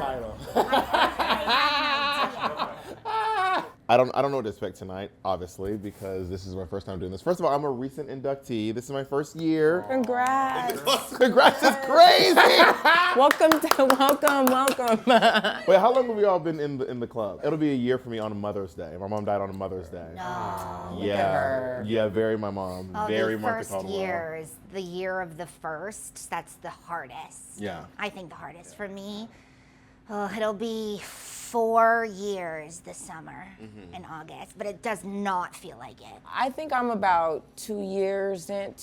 recital. I don't know what to expect tonight, obviously, because this is my first time doing this. First of all, I'm a recent inductee. This is my first year. Congrats. Congrats is crazy. welcome. Wait, how long have we all been in the club? It'll be a year for me on a Mother's Day. My mom died on a Mother's Day. No. Yeah, very my mom. Oh, very the Martha first Caldwell. year is the year of the first. That's the hardest. Yeah. I think the hardest for me. Oh, it'll be 4 years this summer in August, but it does not feel like it. I think I'm about 2 years in,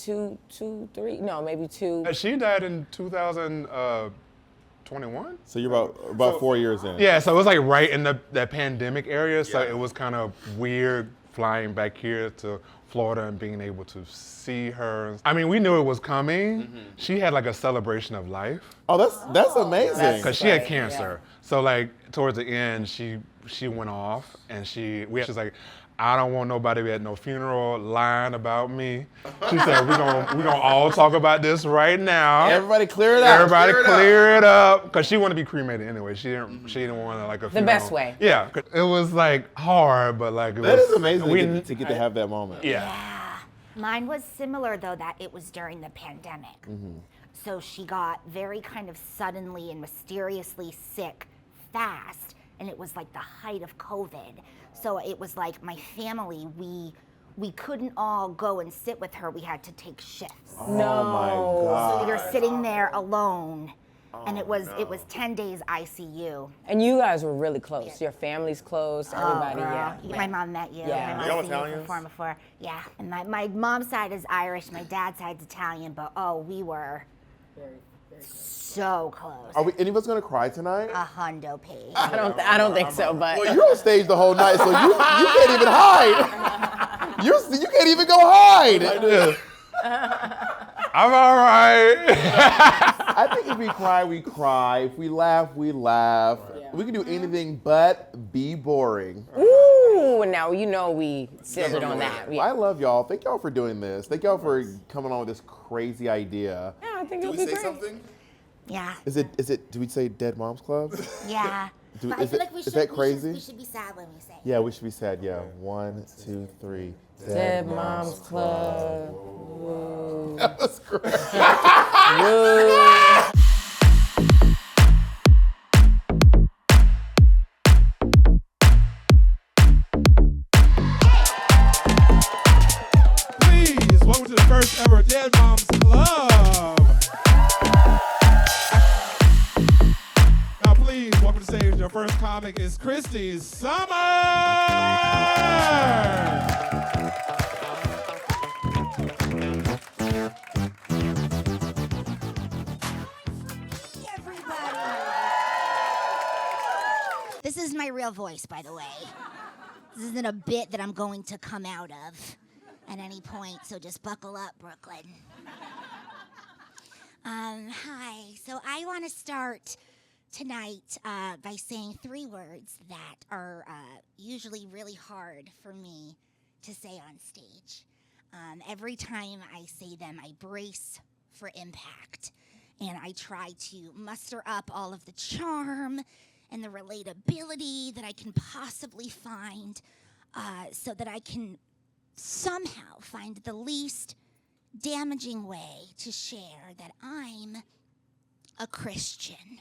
maybe two. She died in 2021. So you're about 4 years in. Yeah, so it was like right in that pandemic area, so it was kind of weird flying back here to Florida and being able to see her. I mean, we knew it was coming. She had like a celebration of life. Oh, that's amazing. Because she had cancer. So like towards the end, she went off and she's like, I don't want nobody at no funeral lying about me. She said, we're gonna all talk about this right now. Everybody clear it up. Everybody clear it up. Because she wanted to be cremated anyway. She didn't want like a funeral. The best way. Yeah. It was like hard, but like it That was. is amazing to get to have that moment. Yeah. Mine was similar though, that it was during the pandemic. So she got very kind of suddenly and mysteriously sick fast, and it was like the height of COVID. So it was like my family, we couldn't all go and sit with her. We had to take shifts. Oh my God. So you're sitting there alone, and it was 10 days ICU. And you guys were really close. Your family's close. Everybody. Girl. My mom met you. Yeah. My Y'all mom's seen you Italians? perform before. Yeah. And my mom's side is Irish. My dad's side's Italian. But we were so close. Are any of us gonna cry tonight? A hundo P. I don't think so, but Well, you're on stage the whole night, so you can't even hide. You can't even go hide. I'm all right. I think if we cry, we cry. If we laugh, we laugh. We can do anything but be boring. ooh, now you know we centered on that. Well, I love y'all. Thank y'all for doing this. Thank y'all for coming on with this crazy idea. Yeah, I think it'll be great. Yeah. Is it? Do we say Dead Moms Club? Yeah. Do- But is I feel it- like we is should, that crazy? We should be sad when we say it. Yeah, we should be sad. Yeah, 1, 2, 3. Dead Moms Club. Woo. That was great. Please, welcome to the first ever Dead Moms Club. Now, please, welcome to stage. Your first comic is Christi Somers. This is my real voice, by the way. This isn't a bit that I'm going to come out of at any point, so just buckle up, Brooklyn. Hi. So I want to start tonight by saying 3 words that are usually really hard for me to say on stage. Every time I say them, I brace for impact, and I try to muster up all of the charm and the relatability that I can possibly find, so that I can somehow find the least damaging way to share that I'm a Christian.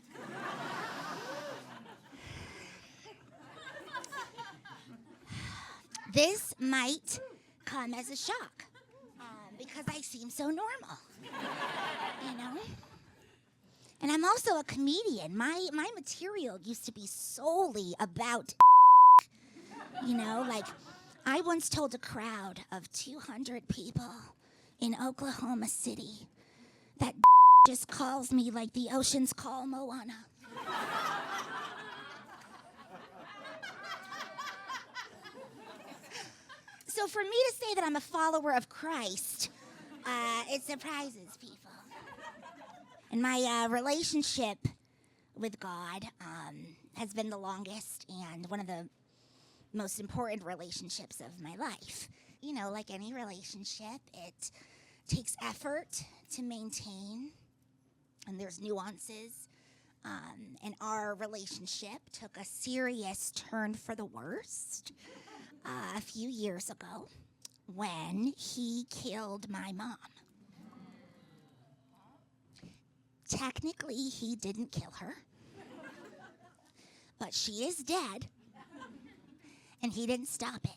This might come as a shock, because I seem so normal, you know? And I'm also a comedian. My material used to be solely about, you know, like I once told a crowd of 200 people in Oklahoma City that just calls me like the oceans call Moana. So for me to say that I'm a follower of Christ, it surprises people. And my relationship with God has been the longest and one of the most important relationships of my life. You know, like any relationship, it takes effort to maintain, and there's nuances And our relationship took a serious turn for the worst a few years ago when he killed my mom. Technically, he didn't kill her, but she is dead, and he didn't stop it.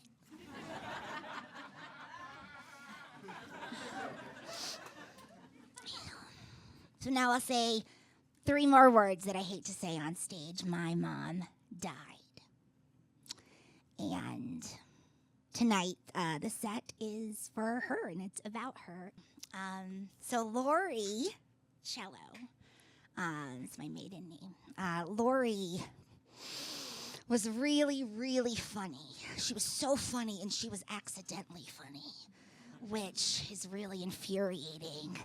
So now I'll say 3 more words that I hate to say on stage. My mom died. And tonight, the set is for her, and it's about her. So Lori Cello, it's my maiden name. Lori was really, really funny. She was so funny, and she was accidentally funny, which is really infuriating.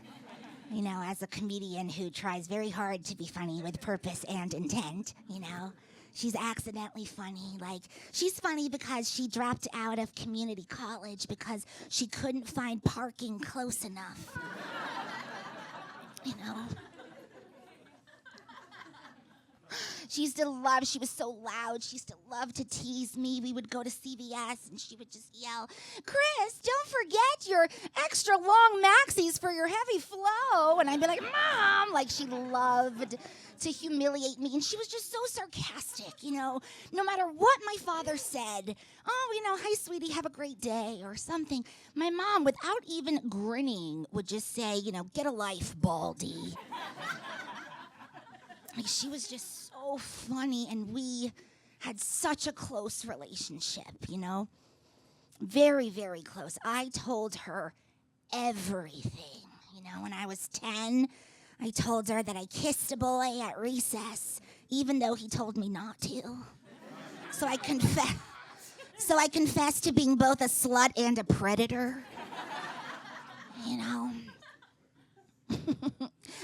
You know, as a comedian who tries very hard to be funny with purpose and intent, you know. She's accidentally funny. Like, she's funny because she dropped out of community college because she couldn't find parking close enough. You know? She was so loud, she used to love to tease me. We would go to CVS and she would just yell, "Chris, don't forget your extra long maxis for your heavy flow." And I'd be like, "Mom!" Like, she loved to humiliate me. And she was just so sarcastic, you know. No matter what my father said, "Oh, you know, hi, sweetie, have a great day," or something, my mom, without even grinning, would just say, you know, "Get a life, Baldy." Like, she was just so funny, and we had such a close relationship, you know? Very, very close. I told her everything. You know, when I was 10, I told her that I kissed a boy at recess, even though he told me not to. So I confessed to being both a slut and a predator. You know?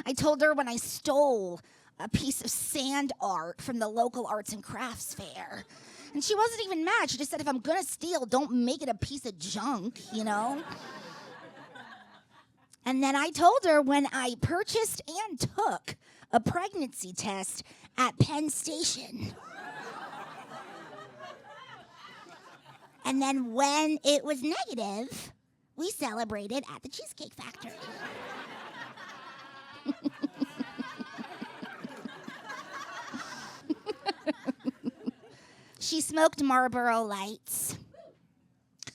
I told her when I stole a piece of sand art from the local arts and crafts fair. And she wasn't even mad. She just said, if I'm gonna steal, don't make it a piece of junk, you know? And then I told her when I purchased and took a pregnancy test at Penn Station. And then when it was negative, we celebrated at the Cheesecake Factory. She smoked Marlboro Lights.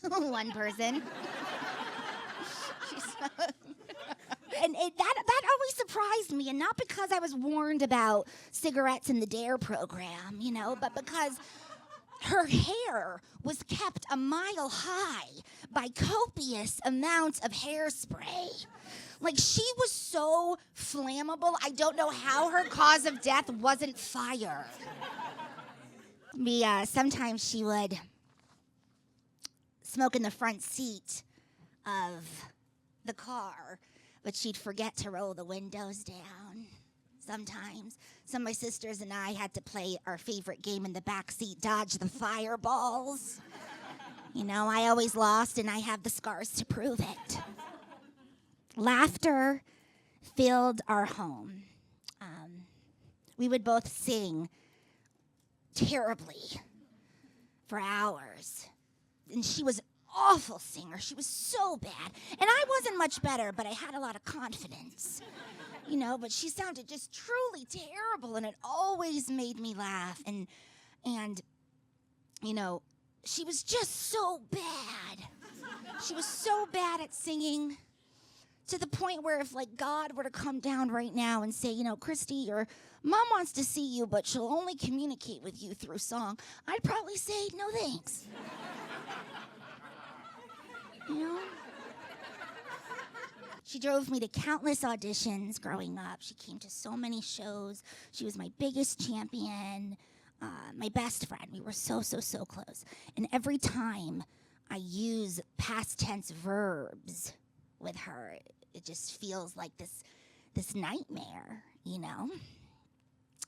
One person. And that always surprised me, and not because I was warned about cigarettes in the DARE program, you know, but because her hair was kept a mile high by copious amounts of hairspray. Like, she was so flammable, I don't know how her cause of death wasn't fire. Sometimes she would smoke in the front seat of the car, but she'd forget to roll the windows down. Sometimes. Some of my sisters and I had to play our favorite game in the back seat, dodge the fireballs. You know, I always lost, and I have the scars to prove it. Laughter filled our home. We would both sing terribly for hours. And she was an awful singer. She was so bad. And I wasn't much better, but I had a lot of confidence. You know, but she sounded just truly terrible, and it always made me laugh. And you know, she was just so bad. She was so bad at singing, to the point where if, like, God were to come down right now and say, you know, Christy, your mom wants to see you, but she'll only communicate with you through song, I'd probably say, no thanks. You know? She drove me to countless auditions growing up. She came to so many shows. She was my biggest champion, my best friend. We were so, so, so close. And every time I use past tense verbs with her, it just feels like this nightmare, you know?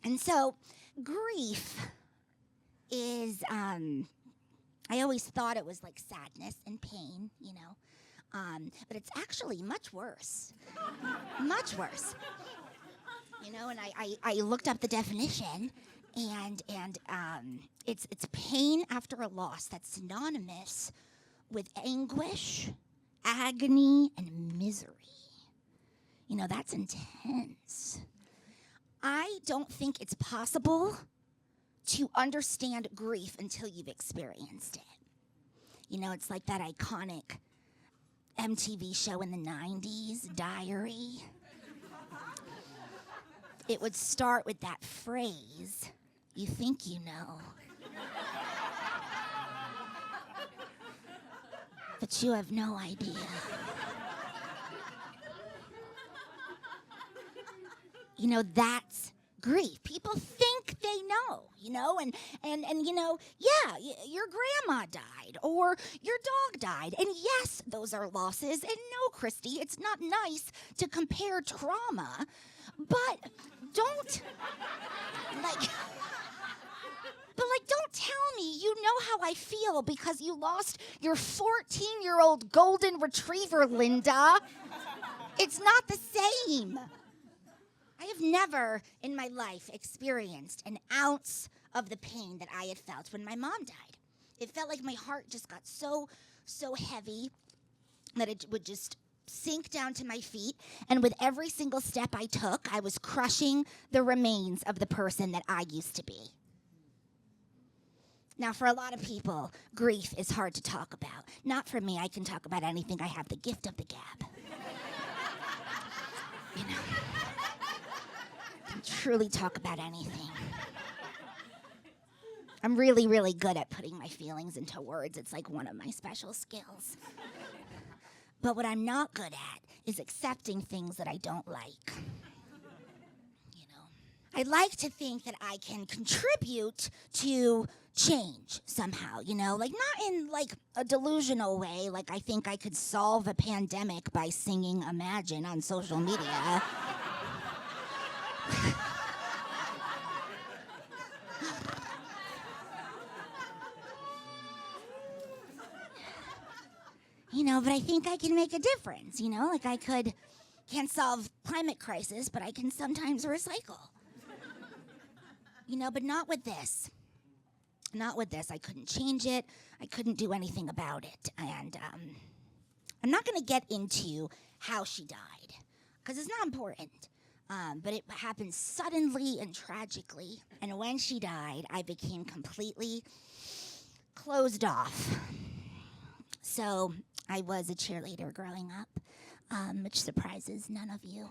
And so grief is, I always thought it was like sadness and pain, you know? But it's actually much worse. Much worse. You know, and I looked up the definition, and it's pain after a loss that's synonymous with anguish, agony, and misery. You know, that's intense. I don't think it's possible to understand grief until you've experienced it. You know, it's like that iconic MTV show in the 90s, Diary. It would start with that phrase, "You think you know, but you have no idea." You know, that's grief. People think they know, you know, and you know, yeah, your grandma died or your dog died. And yes, those are losses. And no, Christy, it's not nice to compare trauma, but don't, don't tell me you know how I feel because you lost your 14-year-old golden retriever, Linda. It's not the same. I have never in my life experienced an ounce of the pain that I had felt when my mom died. It felt like my heart just got so heavy that it would just sink down to my feet. And with every single step I took, I was crushing the remains of the person that I used to be. Now, for a lot of people, grief is hard to talk about. Not for me. I can talk about anything. I have the gift of the gab. You know. Truly talk about anything. I'm really, really good at putting my feelings into words. It's like one of my special skills. But what I'm not good at is accepting things that I don't like. You know, I like to think that I can contribute to change somehow, you know, like not in like a delusional way, like I think I could solve a pandemic by singing Imagine on social media. You know, but I think I can make a difference, you know? Like can't solve climate crisis, but I can sometimes recycle. You know, but not with this. Not with this. I couldn't change it. I couldn't do anything about it. And I'm not going to get into how she died, because it's not important. But it happened suddenly and tragically. And when she died, I became completely closed off. So I was a cheerleader growing up, which surprises none of you.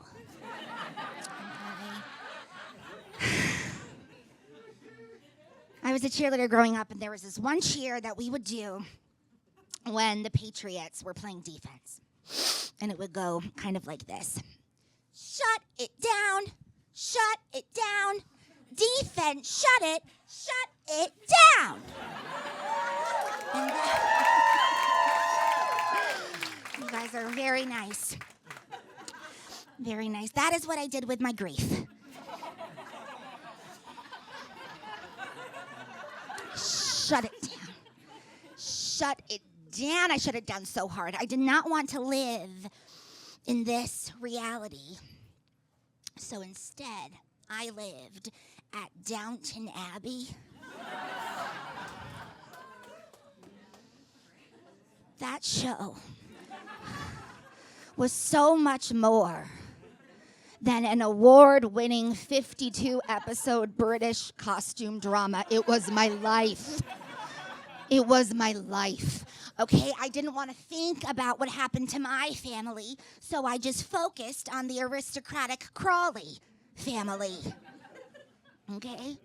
I was a cheerleader growing up, and there was this one cheer that we would do when the Patriots were playing defense. And it would go kind of like this. Shut it down, shut it down, defense, shut it down. And you guys are very nice. Very nice. That is what I did with my grief. Shut it down. Shut it down. I shut it down so hard. I did not want to live in this reality. So instead, I lived at Downton Abbey. That show was so much more than an award-winning 52-episode British costume drama. It was my life. It was my life. Okay, I didn't want to think about what happened to my family, so I just focused on the aristocratic Crawley family. Okay?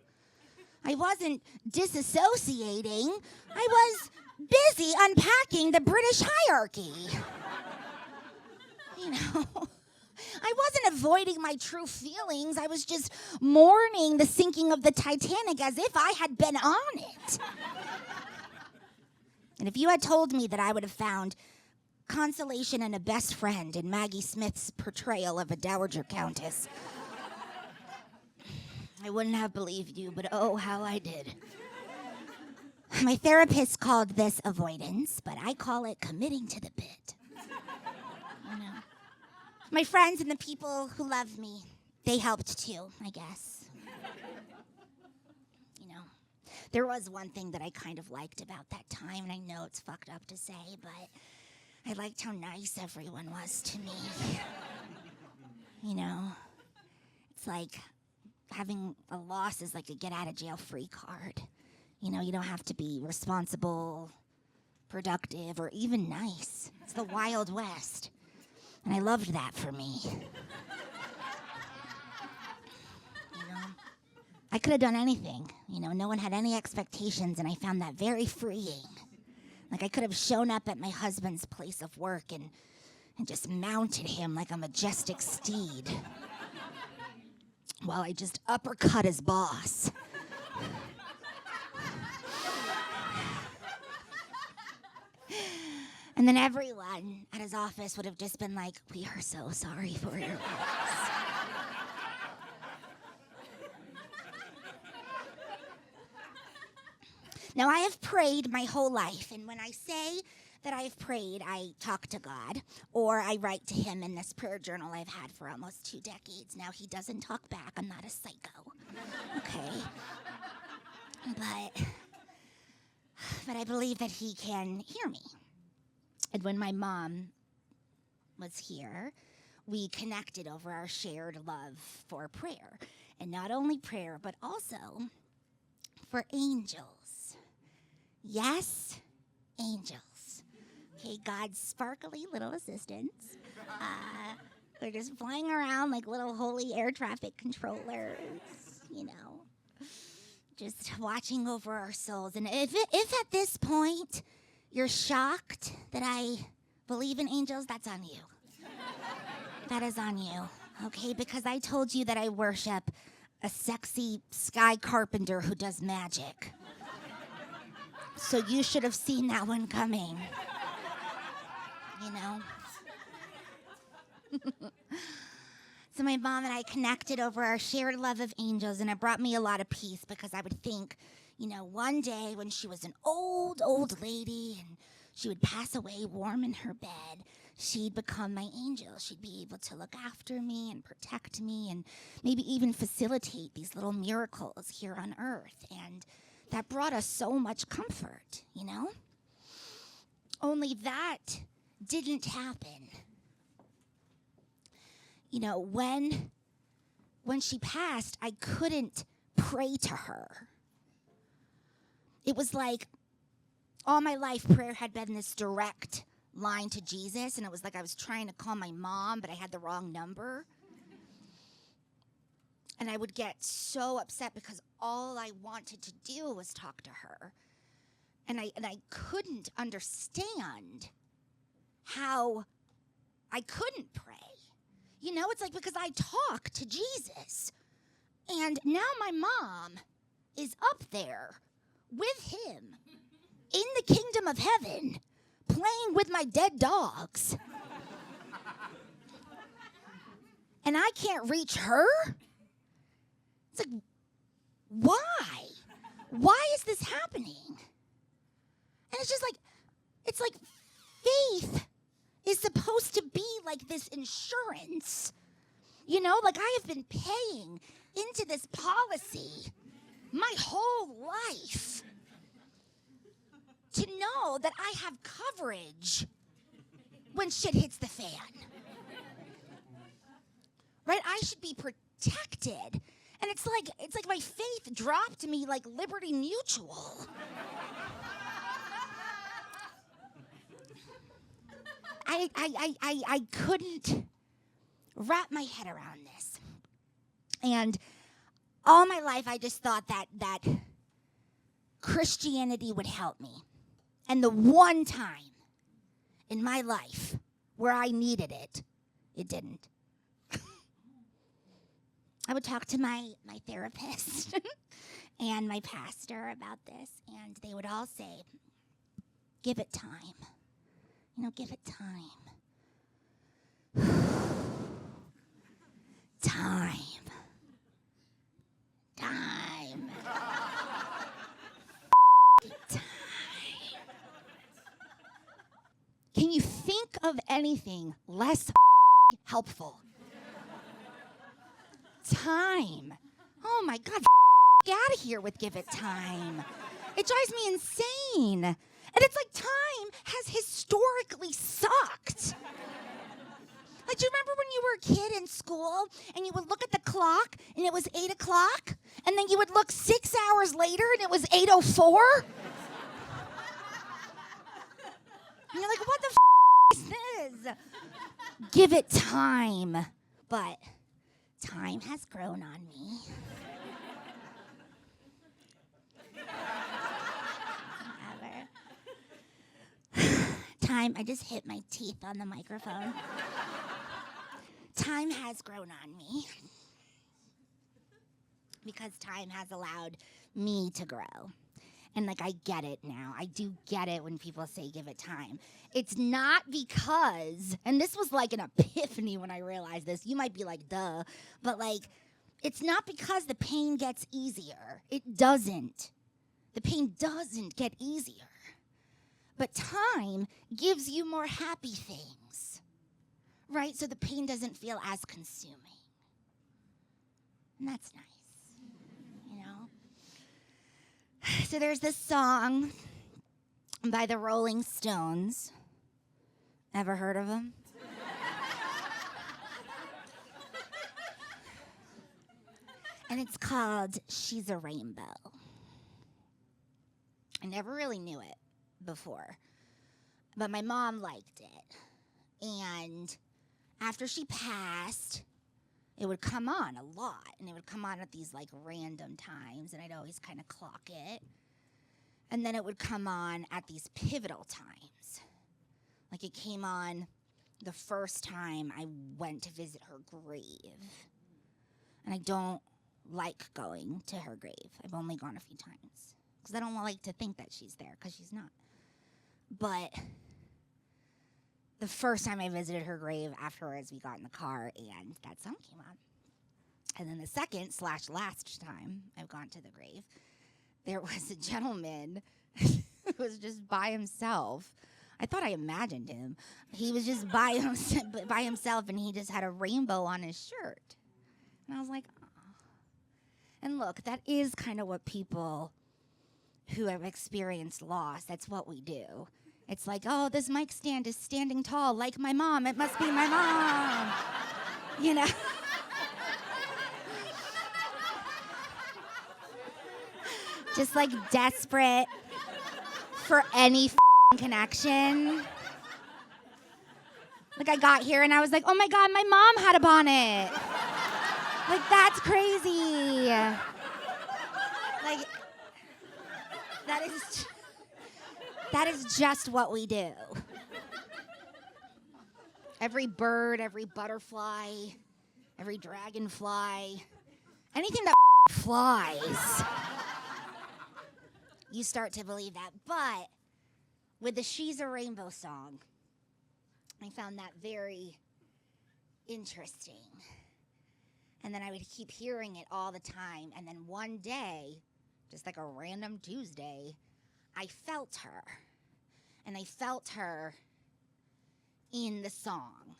I wasn't disassociating. I was busy unpacking the British hierarchy. You know, I wasn't avoiding my true feelings. I was just mourning the sinking of the Titanic as if I had been on it. And if you had told me that I would have found consolation and a best friend in Maggie Smith's portrayal of a dowager countess, I wouldn't have believed you, but oh, how I did. My therapist called this avoidance, but I call it committing to the bit. You know? My friends and the people who love me, they helped too, I guess. You know, there was one thing that I kind of liked about that time, and I know it's fucked up to say, but I liked how nice everyone was to me. You know, it's like having a loss is like a get out of jail free card. You know, you don't have to be responsible, productive, or even nice. It's the Wild West. And I loved that for me. You know, I could have done anything. You know, no one had any expectations, and I found that very freeing. Like, I could have shown up at my husband's place of work and just mounted him like a majestic steed while I just uppercut his boss. And then everyone at his office would have just been like, "We are so sorry for your loss." Now, I have prayed my whole life, and when I say that I have prayed, I talk to God, or I write to him in this prayer journal I've had for almost 2 decades. Now, he doesn't talk back. I'm not a psycho, okay? But I believe that he can hear me. And when my mom was here, we connected over our shared love for prayer. And not only prayer, but also for angels. Yes, angels. Okay, God's sparkly little assistants. They're just flying around like little holy air traffic controllers, you know, just watching over our souls. And if at this point you're shocked that I believe in angels, that's on you. That is on you, okay? Because I told you that I worship a sexy sky carpenter who does magic. So you should have seen that one coming, you know? So my mom and I connected over our shared love of angels, and it brought me a lot of peace because I would think, you know, one day when she was an old lady and she would pass away warm in her bed, she'd become my angel. She'd be able to look after me and protect me and maybe even facilitate these little miracles here on earth. And that brought us so much comfort, you know? Only that didn't happen. You know, when she passed, I couldn't pray to her. It was like all my life prayer had been this direct line to Jesus, and it was like I was trying to call my mom, but I had the wrong number. And I would get so upset because all I wanted to do was talk to her. And I couldn't understand how I couldn't pray. You know, it's like because I talk to Jesus. And now my mom is up there with him in the kingdom of heaven, playing with my dead dogs. And I can't reach her? It's like, why? Why is this happening? And it's just like, it's like faith is supposed to be like this insurance. You know, like I have been paying into this policy my whole life to know that I have coverage when shit hits the fan. Right? I should be protected. And it's like my faith dropped me like Liberty Mutual. I couldn't wrap my head around this. And all my life I just thought that Christianity would help me. And the one time in my life where I needed it, it didn't. I would talk to my therapist and my pastor about this, and they would all say, give it time. You know, give it time. Time. Time. Time. Can you think of anything less helpful? time. Oh my God, out of here with give it time. It drives me insane. And it's like time has historically sucked. Like, do you remember when you were a kid in school and you would look at the clock and it was 8 o'clock? And then you would look 6 hours later and it was 8:04? And you're like, what the is this? Give it time. But time has grown on me. Time, I just hit my teeth on the microphone. Time has grown on me because time has allowed me to grow. And like, I get it now. I do get it when people say give it time. It's not because, and this was like an epiphany when I realized this. You might be like, duh. But like, it's not because the pain gets easier. It doesn't. The pain doesn't get easier. But time gives you more happy things, right? So the pain doesn't feel as consuming. And that's nice, you know? So there's this song by the Rolling Stones. Ever heard of them? And it's called She's a Rainbow. I never really knew it before, but my mom liked it. And after she passed, it would come on a lot, and it would come on at these like random times, and I'd always kind of clock it. And then it would come on at these pivotal times. Like it came on the first time I went to visit her grave. And I don't like going to her grave. I've only gone a few times because I don't like to think that she's there, because she's not. But the first time I visited her grave, afterwards we got in the car and that song came on. And then the second/last time I've gone to the grave, there was a gentleman who was just by himself. I thought I imagined him. He was just by himself, and he just had a rainbow on his shirt. And I was like, oh. And look, that is kind of what people who have experienced loss, that's what we do. It's like, oh, this mic stand is standing tall like my mom. It must be my mom. You know? Just like desperate for any connection. Like I got here and I was like, oh my God, my mom had a bonnet. Like that's crazy. Like that is just what we do. Every bird, every butterfly, every dragonfly, anything that flies, you start to believe that. But with the She's a Rainbow song, I found that very interesting. And then I would keep hearing it all the time. And then one day, just like a random Tuesday, I felt her. And I felt her in the song.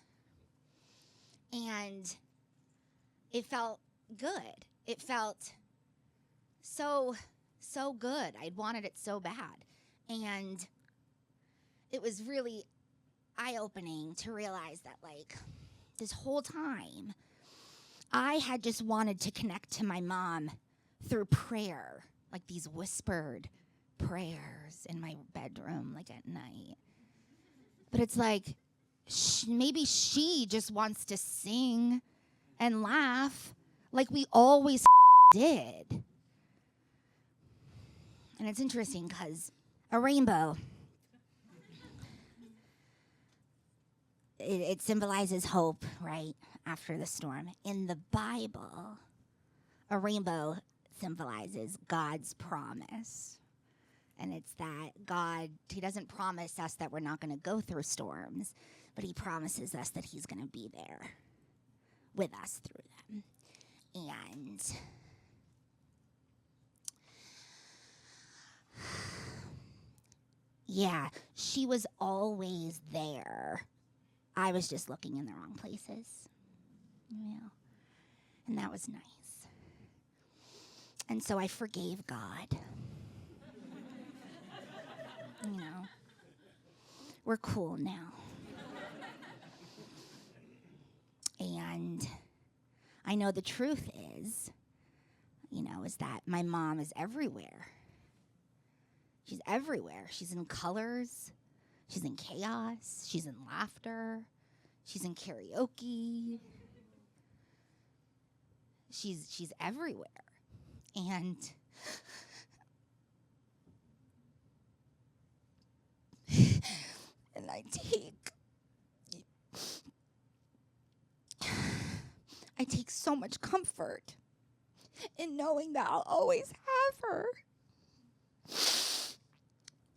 And it felt good. It felt so good. I'd wanted it so bad. And it was really eye-opening to realize that, like, this whole time, I had just wanted to connect to my mom through prayer, like these whispered prayers in my bedroom, like at night. But it's like, maybe she just wants to sing and laugh like we always did. And it's interesting because a rainbow, it symbolizes hope, right, after the storm. In the Bible, a rainbow symbolizes God's promise. And it's that God, he doesn't promise us that we're not going to go through storms, but he promises us that he's going to be there with us through them. And yeah, she was always there. I was just looking in the wrong places. You know? And that was nice. And so I forgave God. You know, we're cool now. And I know the truth is, is that my mom is everywhere. She's everywhere. She's in colors. She's in chaos. She's in laughter. She's in karaoke. She's everywhere. And I take so much comfort in knowing that I'll always have her.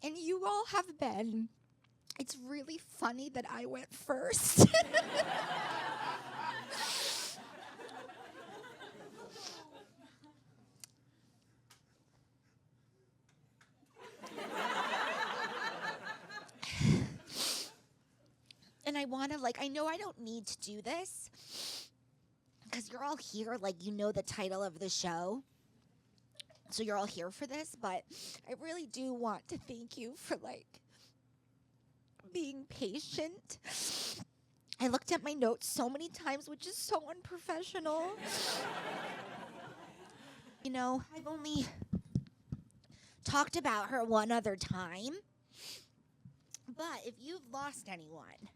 And you all have been. It's really funny that I went first. And I want to, I know I don't need to do this because you're all here, you know the title of the show. So you're all here for this, but I really do want to thank you for, being patient. I looked at my notes so many times, which is so unprofessional. I've only talked about her one other time. But if you've lost anyone,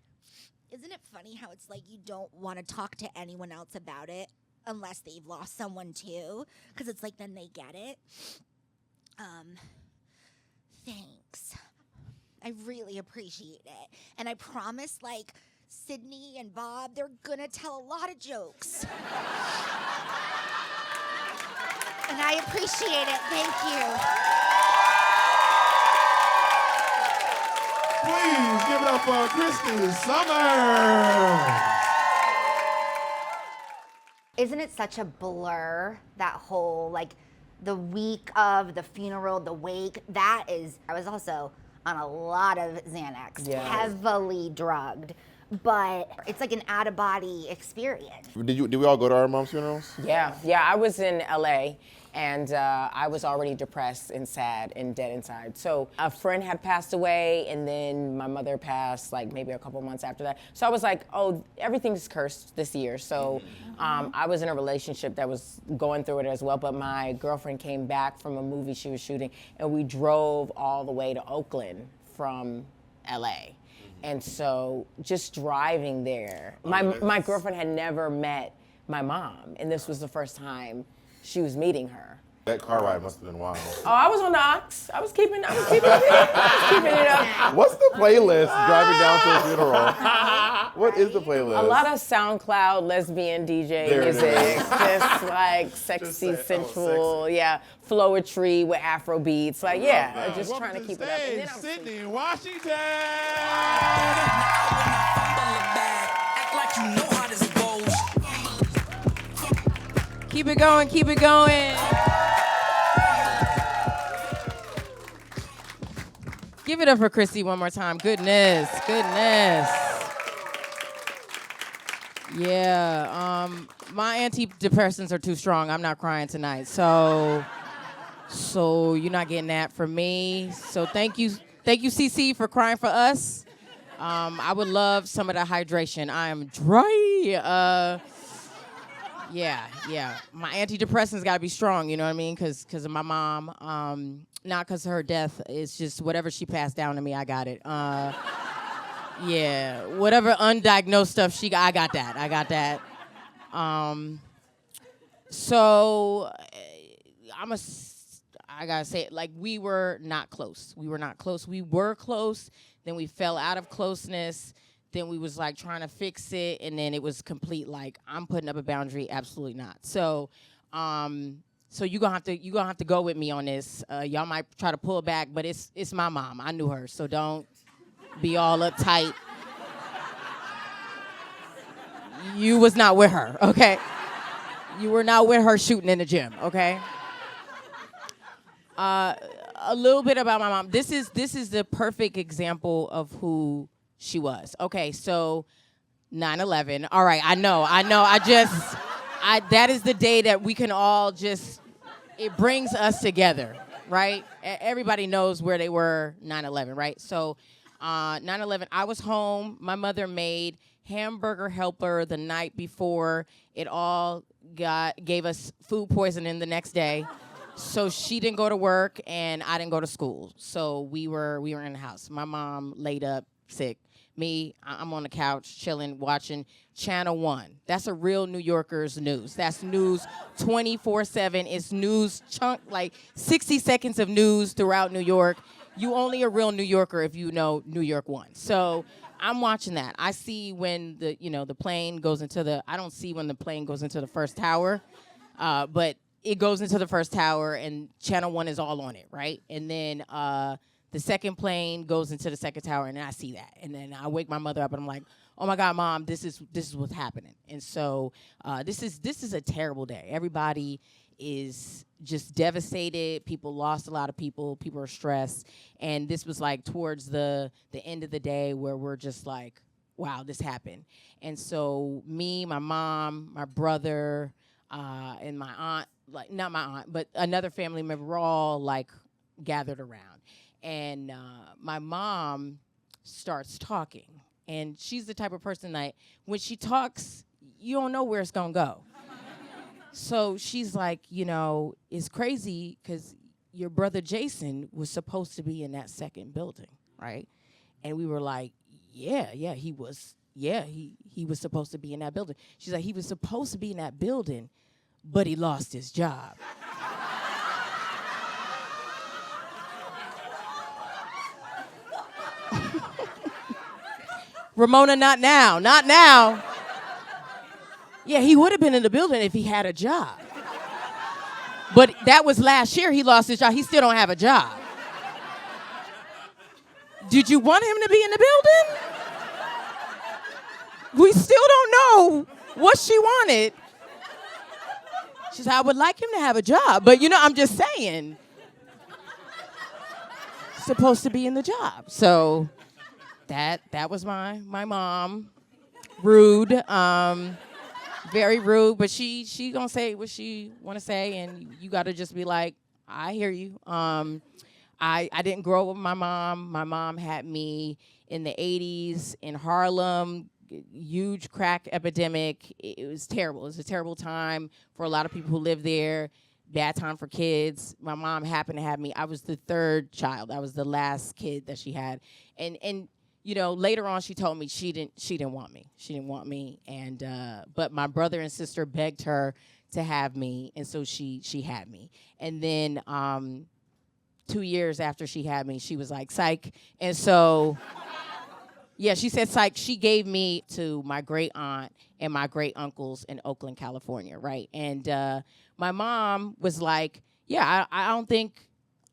isn't it funny how it's you don't want to talk to anyone else about it unless they've lost someone too? Because it's then they get it. Thanks. I really appreciate it. And I promise, Sydney and Bob, they're gonna tell a lot of jokes. And I appreciate it. Thank you. Please give it up for Christi Somers. Isn't it such a blur, that whole, the week of the funeral, the wake? I was also on a lot of Xanax, heavily drugged. But it's an out-of-body experience. Did we all go to our mom's funerals? Yeah, I was in LA, and I was already depressed and sad and dead inside. So a friend had passed away, and then my mother passed maybe a couple months after that. So I was oh, everything's cursed this year. So I was in a relationship that was going through it as well, but my girlfriend came back from a movie she was shooting, and we drove all the way to Oakland from LA. And so just driving there, my girlfriend had never met my mom, and this was the first time she was meeting her. That car ride must have been wild. Oh, I was on the aux. I was keeping it up. What's the playlist driving down to a funeral? What is the playlist? A lot of SoundCloud lesbian DJ music, just sexy, sensual, floetry with Afro beats, just trying to keep it up. And then Sydney, Washington. Keep it going, keep it going. Give it up for Christy one more time. Goodness. Yeah, my antidepressants are too strong. I'm not crying tonight. So you're not getting that from me. So thank you, CC, for crying for us. I would love some of the hydration. I am dry. Yeah. My antidepressants gotta be strong, you know what I mean? Cause of my mom. Not cause of her death. It's just whatever she passed down to me, I got it. Yeah, whatever undiagnosed stuff I got that. So I gotta say it, we were not close. We were close, then we fell out of closeness. Then we was trying to fix it, and then it was complete I'm putting up a boundary, absolutely not. So you're gonna have to go with me on this. Y'all might try to pull back, but it's my mom. I knew her, so don't be all uptight. You was not with her, okay? You were not with her shooting in the gym, okay? A little bit about my mom. This is the perfect example of who she was. Okay, so 9/11. All right, I know. that is the day that we can all just, it brings us together, right? Everybody knows where they were 9/11, right? So 9/11, I was home. My mother made hamburger helper the night before. It all gave us food poisoning the next day. So she didn't go to work and I didn't go to school. So we were in the house. My mom laid up sick. Me, I'm on the couch chilling, watching Channel 1. That's a real New Yorker's news. That's news 24/7. It's news like 60 seconds of news throughout New York. You only a real New Yorker if you know New York 1. So I'm watching that. I see when the plane goes into the, I don't see when the plane goes into the first tower, but it goes into the first tower and Channel 1 is all on it, right? And then the second plane goes into the second tower, and then I see that. And then I wake my mother up, and I'm like, oh, my God, Mom, this is what's happening. And so this is a terrible day. Everybody is just devastated. People lost a lot of people. People are stressed. And this was, like, towards the end of the day where we're just like, wow, this happened. And so me, my mom, my brother, and my aunt, like, not my aunt, but another family member, we're all, like, gathered around. And my mom starts talking. And she's the type of person that when she talks, you don't know where it's going to go. So she's like, it's crazy because your brother Jason was supposed to be in that second building, right? And we were like, yeah, he was. Yeah, he was supposed to be in that building. She's like, he was supposed to be in that building, but he lost his job. Ramona, not now. Yeah, he would have been in the building if he had a job. But that was last year he lost his job. He still don't have a job. Did you want him to be in the building? We still don't know what she wanted. She said, I would like him to have a job. But, I'm just saying. Supposed to be in the job. So that was my mom. Rude. Very rude. But she gonna say what she want to say. And you got to just be like, I hear you. I didn't grow up with my mom. My mom had me in the 80s in Harlem. Huge crack epidemic. It was terrible. It was a terrible time for a lot of people who lived there. Bad time for kids. My mom happened to have me. I was the third child. I was the last kid that she had. And later on she told me she didn't want me. She didn't want me. And but my brother and sister begged her to have me, and so she had me. And then 2 years after she had me, she was like, psych. And so yeah, she said psych. She gave me to my great aunt and my great uncles in Oakland, California, right? And my mom was like, yeah, I don't think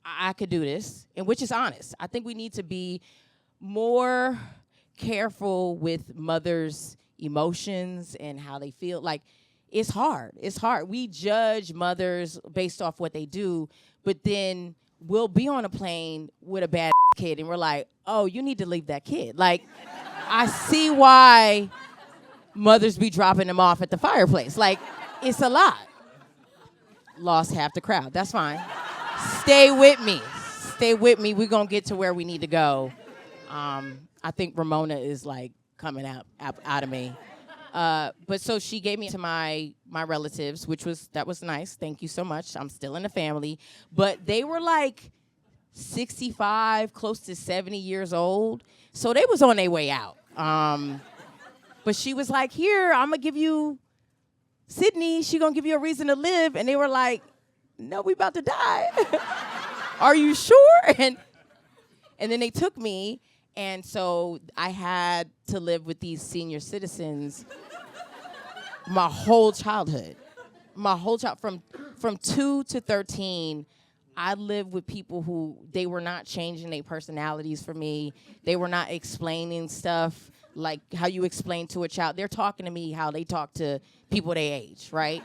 I could do this, and which is honest. I think we need to be more careful with mothers' emotions and how they feel. Like, it's hard. It's hard. We judge mothers based off what they do, but then we'll be on a plane with a bad kid, and we're like, oh, you need to leave that kid. Like, I see why mothers be dropping them off at the fireplace. Like, it's a lot. Lost half the crowd. That's fine. Stay with me. Stay with me. We're going to get to where we need to go. I think Ramona is, like, coming out of me. But so she gave me to my relatives, that was nice. Thank you so much. I'm still in the family. But they were, like, 65, close to 70 years old. So they was on their way out. But she was like, here, I'm going to give you Sydney. She going to give you a reason to live. And they were like, no, we about to die. Are you sure? And then they took me. And so I had to live with these senior citizens my whole childhood. From 2 to 13, I lived with people who, they were not changing their personalities for me. They were not explaining stuff like how you explain to a child. They're talking to me how they talk to people their age, right?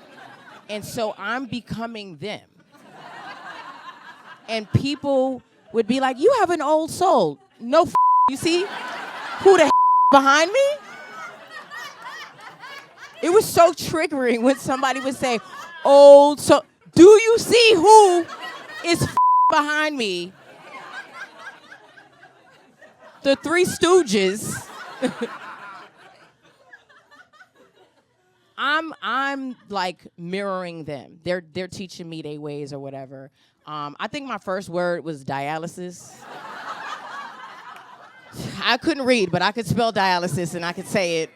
And so I'm becoming them. And people would be like, you have an old soul. No, you see who the behind me? It was so triggering when somebody would say, "Oh, so do you see who is behind me?" The Three Stooges. I'm like mirroring them. They're teaching me their ways or whatever. I think my first word was dialysis. I couldn't read, but I could spell dialysis and I could say it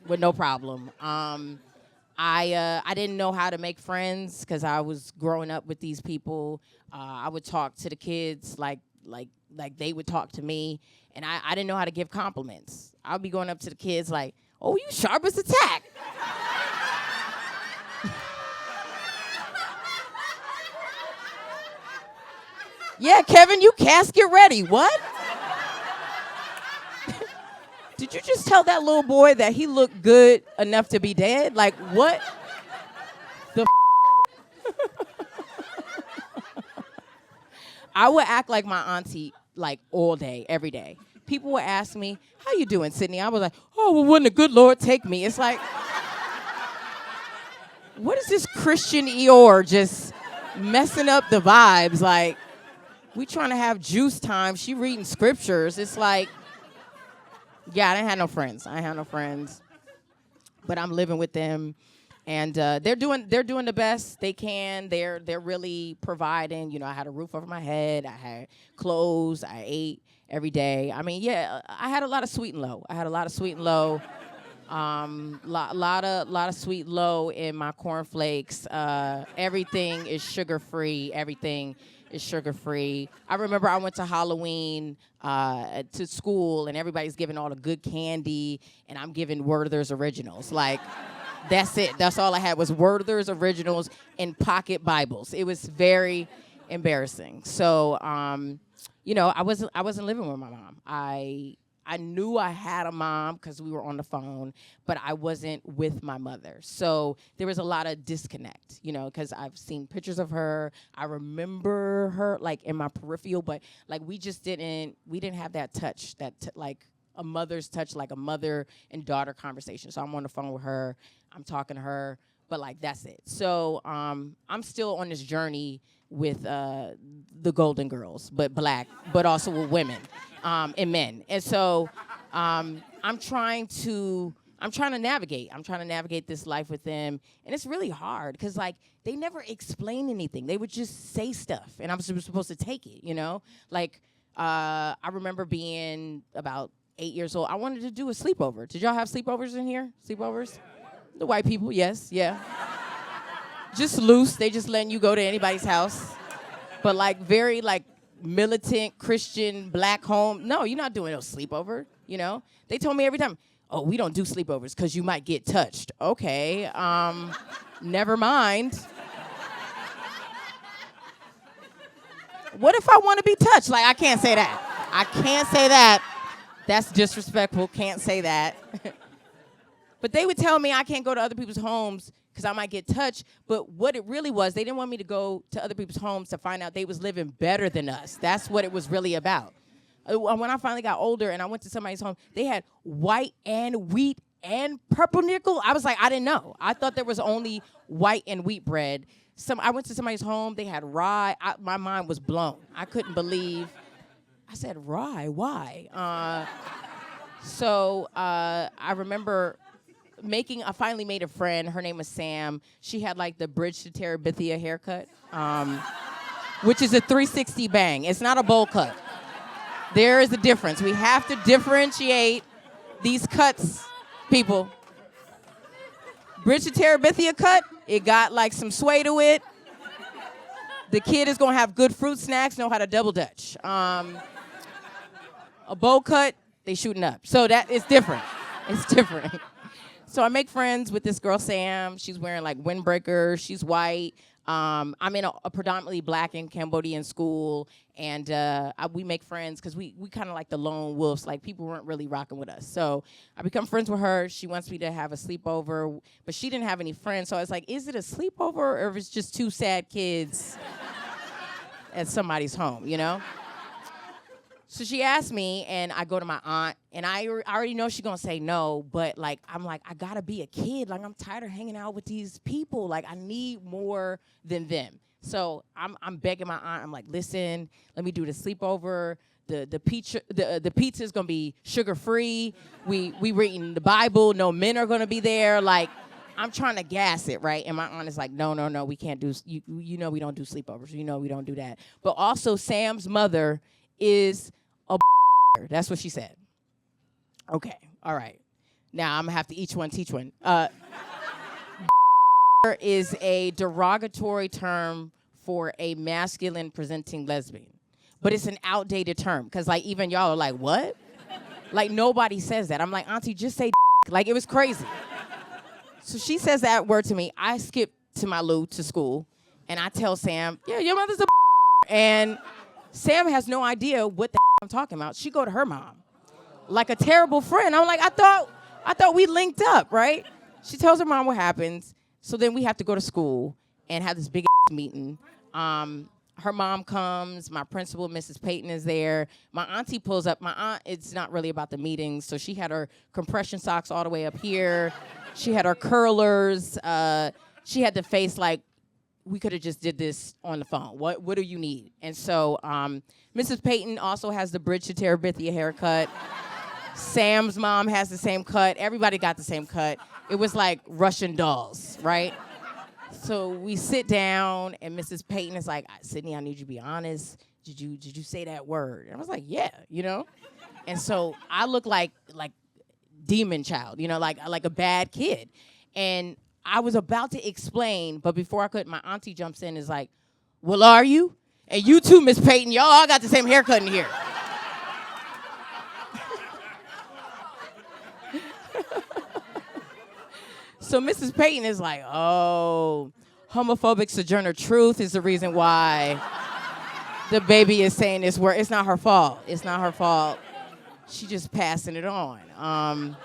with no problem. I didn't know how to make friends because I was growing up with these people. I would talk to the kids like they would talk to me, and I didn't know how to give compliments. I'd be going up to the kids like, "Oh, you sharp as a tack." Yeah, Kevin, you casket ready. What? Did you just tell that little boy that he looked good enough to be dead? Like, what the I would act like my auntie, like, all day, every day. People would ask me, "How you doing, Sydney?" I was like, "Oh, well, wouldn't the good Lord take me?" It's like, what is this Christian Eeyore just messing up the vibes? Like, we trying to have juice time. She reading scriptures. It's like, yeah, I didn't have no friends. But I'm living with them, and they're doing the best they can. They're really providing. You know, I had a roof over my head. I had clothes. I ate every day. I mean, yeah, I had a lot of sweet and low. Lot of sweet and low in my cornflakes. Everything is sugar-free. Everything is sugar-free. I remember I went to Halloween to school, and everybody's giving all the good candy, and I'm giving Werther's Originals. Like, that's it. That's all I had was Werther's Originals and pocket Bibles. It was very embarrassing. So, you know, I wasn't living with my mom. I knew I had a mom because we were on the phone, but I wasn't with my mother. So there was a lot of disconnect, you know, because I've seen pictures of her. I remember her, like, in my peripheral, but, like, we didn't have that touch, like, a mother's touch, like a mother and daughter conversation. So I'm on the phone with her. I'm talking to her, but, like, that's it. So I'm still on this journey with the Golden Girls, but black, but also with women and men. And so I'm trying to navigate. I'm trying to navigate this life with them, and it's really hard because, like, they never explain anything. They would just say stuff, and I'm supposed to take it, you know? Like, I remember being about 8 years old. I wanted to do a sleepover. Did y'all have sleepovers in here? Sleepovers? The white people, yes, yeah. Just loose. They just letting you go to anybody's house. But, like, very, like, militant Christian black home. No, you're not doing no sleepover, you know? They told me every time, "Oh, we don't do sleepovers because you might get touched." Okay, never mind. What if I want to be touched? Like, I can't say that. That's disrespectful. Can't say that. But they would tell me I can't go to other people's homes because I might get touched. But what it really was, they didn't want me to go to other people's homes to find out they was living better than us. That's what it was really about. When I finally got older and I went to somebody's home, they had white and wheat and purple nickel. I was like, I didn't know. I thought there was only white and wheat bread. I went to somebody's home, they had rye. My mind was blown. I couldn't believe. I said, rye, why? So I remember I finally made a friend. Her name was Sam. She had, like, the bridge to Terabithia haircut, which is a 360 bang. It's not a bowl cut. There is a difference. We have to differentiate these cuts, people. Bridge to Terabithia cut, it got, like, some sway to it. The kid is going to have good fruit snacks, know how to double dutch. A bowl cut, they shooting up. So that is different. It's different. So I make friends with this girl, Sam. She's wearing, like, windbreakers. She's white. I'm in a predominantly black and Cambodian school, and we make friends because we kind of like the lone wolves. Like, people weren't really rocking with us. So I become friends with her. She wants me to have a sleepover, but she didn't have any friends. So I was like, is it a sleepover or if it's just two sad kids at somebody's home, you know? So she asked me, and I go to my aunt, and I already know she's gonna say no, but like I'm like, I gotta be a kid. Like I'm tired of hanging out with these people. Like I need more than them. So I'm begging my aunt. I'm like, listen, let me do the sleepover. The pizza is gonna be sugar free. We reading the Bible. No men are gonna be there. Like I'm trying to gas it, right? And my aunt is like, no, we can't do. You know we don't do sleepovers. You know we don't do that. But also Sam's mother is a that's what she said. Okay, all right. Now I'm gonna have to each one teach one. Is a derogatory term for a masculine presenting lesbian, but it's an outdated term because like even y'all are like, what? Like nobody says that. I'm like, Auntie, just say like it was crazy. So she says that word to me. I skip to my Lou to school, and I tell Sam, yeah, your mother's a and Sam has no idea what the I'm talking about. She go to her mom like a terrible friend. I'm like, I thought we linked up, right? She tells her mom what happens. So then we have to go to school and have this big meeting. Her mom comes. My principal, Mrs. Payton, is there. My auntie pulls up. My aunt, it's not really about the meetings. So she had her compression socks all the way up here. She had her curlers. She had the face like, we could have just did this on the phone. What do you need? And so Mrs. Payton also has the Bridge to Terabithia haircut. Sam's mom has the same cut. Everybody got the same cut. It was like Russian dolls, right? So we sit down, and Mrs. Payton is like, Sydney, I need you to be honest. Did you say that word? And I was like, yeah, you know? And so I look like demon child, you know, like a bad kid. And I was about to explain, but before I could, my auntie jumps in and is like, well, are you? And you too, Miss Payton. Y'all all got the same haircut in here. So Mrs. Payton is like, oh, homophobic Sojourner Truth is the reason why the baby is saying this word. It's not her fault. It's not her fault. She just passing it on.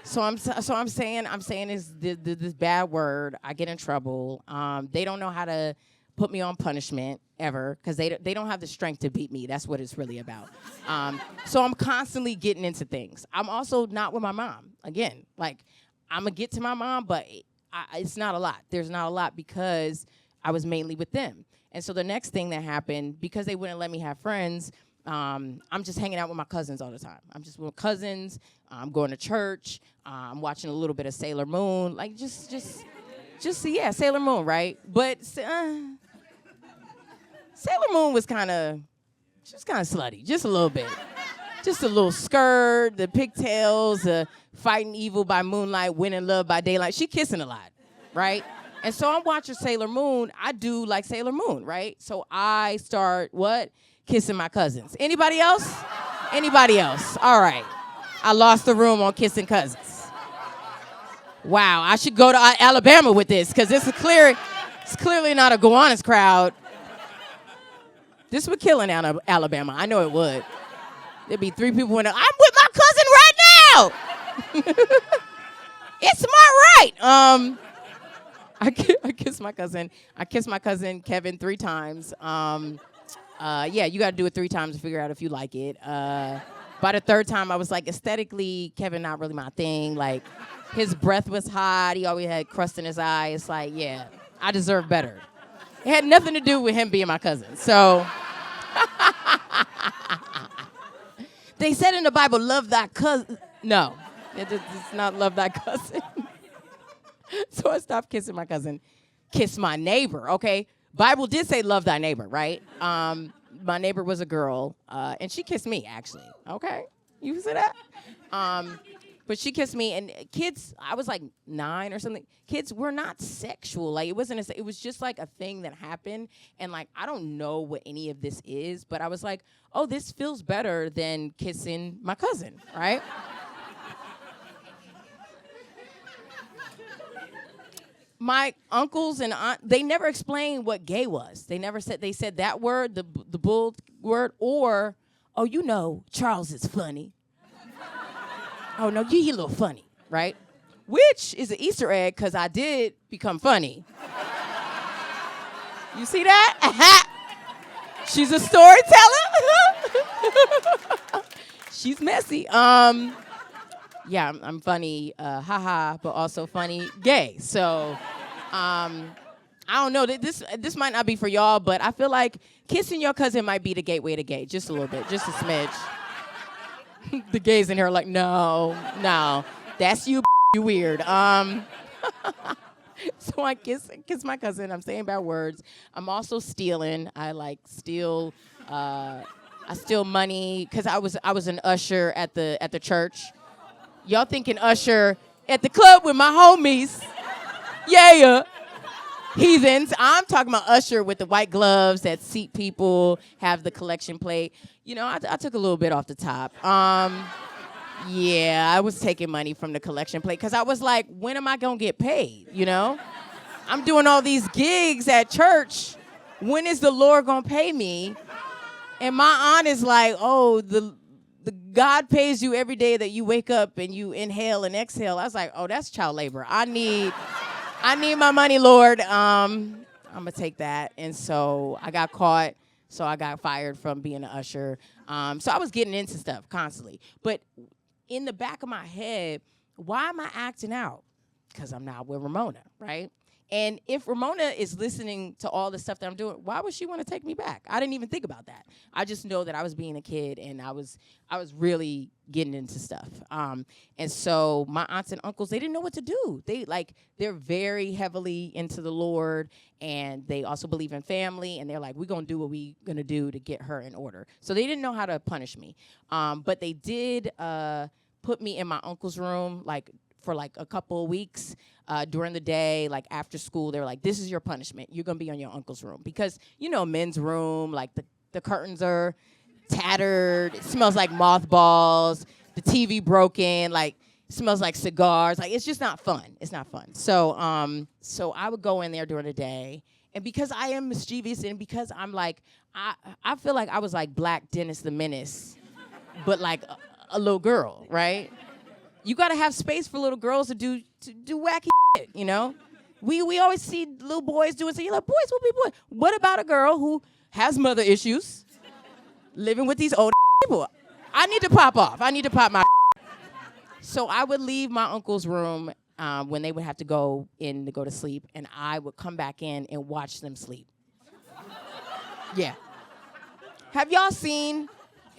So I'm saying this bad word. I get in trouble. They don't know how to put me on punishment ever because they don't have the strength to beat me. That's what it's really about. So I'm constantly getting into things. I'm also not with my mom. Again, like I'm gonna get to my mom, but it's not a lot. There's not a lot because I was mainly with them. And so the next thing that happened, because they wouldn't let me have friends, I'm just hanging out with my cousins all the time. I'm just with cousins. I'm going to church. I'm watching a little bit of Sailor Moon. Like, just Sailor Moon, right? But Sailor Moon was kind of slutty, just a little bit. Just a little skirt, the pigtails, fighting evil by moonlight, winning love by daylight. She kissing a lot, right? And so I'm watching Sailor Moon. I do like Sailor Moon, right? So I start, kissing my cousins. Anybody else? Anybody else? All right. I lost the room on kissing cousins. Wow, I should go to Alabama with this because it's clearly not a Gowanus crowd. This would kill in Alabama. I know it would. There'd be 3 people in there. I'm with my cousin right now. It's my right. I kiss my cousin. I kissed my cousin Kevin 3 times. Yeah, you got to do it 3 times to figure out if you like it. By the 3rd time, I was like, aesthetically, Kevin not really my thing. Like, his breath was hot. He always had crust in his eye. It's like, yeah, I deserve better. It had nothing to do with him being my cousin. So, they said in the Bible, love thy cousin. No, it's not love thy cousin. So I stopped kissing my cousin. Kiss my neighbor, okay? Bible did say love thy neighbor, right? My neighbor was a girl, and she kissed me, actually. Okay, you see that? But she kissed me, and kids, I was like 9 or something. Kids were not sexual. Like, it wasn't, it was just like a thing that happened. And like, I don't know what any of this is, but I was like, oh, this feels better than kissing my cousin, right? My uncles and aunt, they never explained what gay was. They never said, they said that word, the bull word, or, oh, you know, Charles is funny. Oh, no, he a little funny, right? Which is an Easter egg, because I did become funny. You see that? She's a storyteller. She's messy. Yeah, I'm funny, haha, but also funny, gay. So, I don't know. This might not be for y'all, but I feel like kissing your cousin might be the gateway to gay, just a little bit, just a smidge. The gays in here are like, no, that's you. You weird. So I kiss my cousin. I'm saying bad words. I'm also stealing. I steal. I steal money because I was an usher at the church. Y'all thinking usher at the club with my homies? Yeah. Heathens. I'm talking about usher with the white gloves that seat people, have the collection plate. You know, I took a little bit off the top. Yeah, I was taking money from the collection plate because I was like, when am I going to get paid, you know? I'm doing all these gigs at church. When is the Lord going to pay me? And my aunt is like, oh, the God pays you every day that you wake up and you inhale and exhale. I was like, oh, that's child labor. I need my money, Lord. I'm going to take that. And so I got caught. So I got fired from being an usher. So I was getting into stuff constantly. But in the back of my head, why am I acting out? Because I'm not with Ramona, right? And if Ramona is listening to all the stuff that I'm doing, why would she want to take me back? I didn't even think about that. I just know that I was being a kid and I was really getting into stuff. And so my aunts and uncles, they didn't know what to do. They're very heavily into the Lord, and they also believe in family, and they're like, we're going to do what we're going to do to get her in order. So they didn't know how to punish me. But they did put me in my uncle's room, for a couple of weeks during the day, after school. They were like, this is your punishment. You're going to be on your uncle's room. Because, men's room, the curtains are tattered. It smells like mothballs. The TV broken. Smells like cigars. It's just not fun. It's not fun. So I would go in there during the day. And because I am mischievous and because I'm I feel like I was like Black Dennis the Menace, but a little girl, right? You gotta have space for little girls to do wacky shit, We always see little boys doing, so you're like, boys will be boys. What about a girl who has mother issues, living with these old people? I need to pop off. I need to pop my. So I would leave my uncle's room when they would have to go in to go to sleep, and I would come back in and watch them sleep. Yeah. Have y'all seen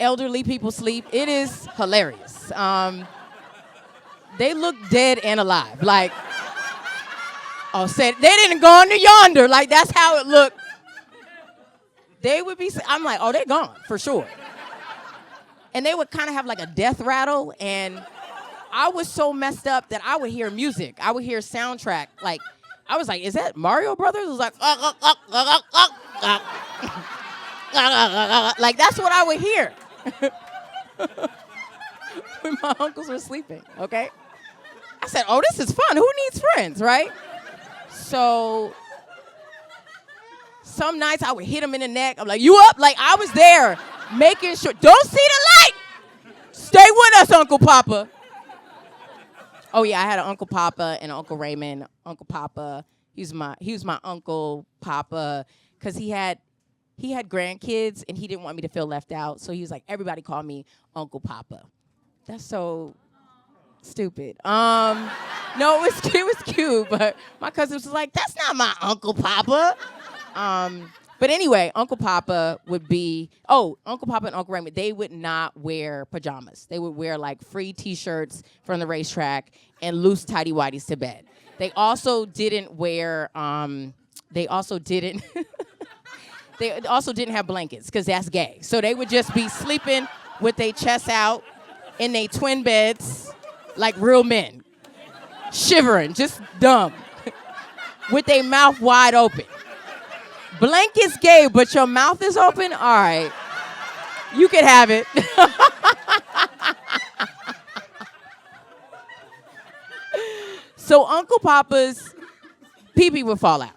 elderly people sleep? It is hilarious. They look dead and alive. Said they didn't go into yonder. That's how it looked. They would be, I'm like, oh, they're gone for sure. And they would kind of have a death rattle. And I was so messed up that I would hear music. I would hear soundtrack. I was like, is that Mario Brothers? It was that's what I would hear. When my uncles were sleeping, okay? I said, oh, this is fun. Who needs friends, right? So some nights I would hit him in the neck. I'm like, you up? I was there making sure. Don't see the light. Stay with us, Uncle Papa. Oh, yeah, I had an Uncle Papa and an Uncle Raymond. Uncle Papa, he was my Uncle Papa because he had grandkids and he didn't want me to feel left out. So he was like, everybody call me Uncle Papa. That's so stupid. No, it was cute, but my cousin was like, that's not my Uncle Papa. But anyway, Uncle Papa would be, Uncle Papa and Uncle Raymond, they would not wear pajamas. They would wear free t-shirts from the racetrack and loose tighty-whities to bed. They also didn't wear, they also didn't have blankets because that's gay. So they would just be sleeping with their chests out in their twin beds like real men, shivering, just dumb, with their mouth wide open. Blanket's gay, but your mouth is open? All right. You can have it. So Uncle Papa's pee-pee would fall out.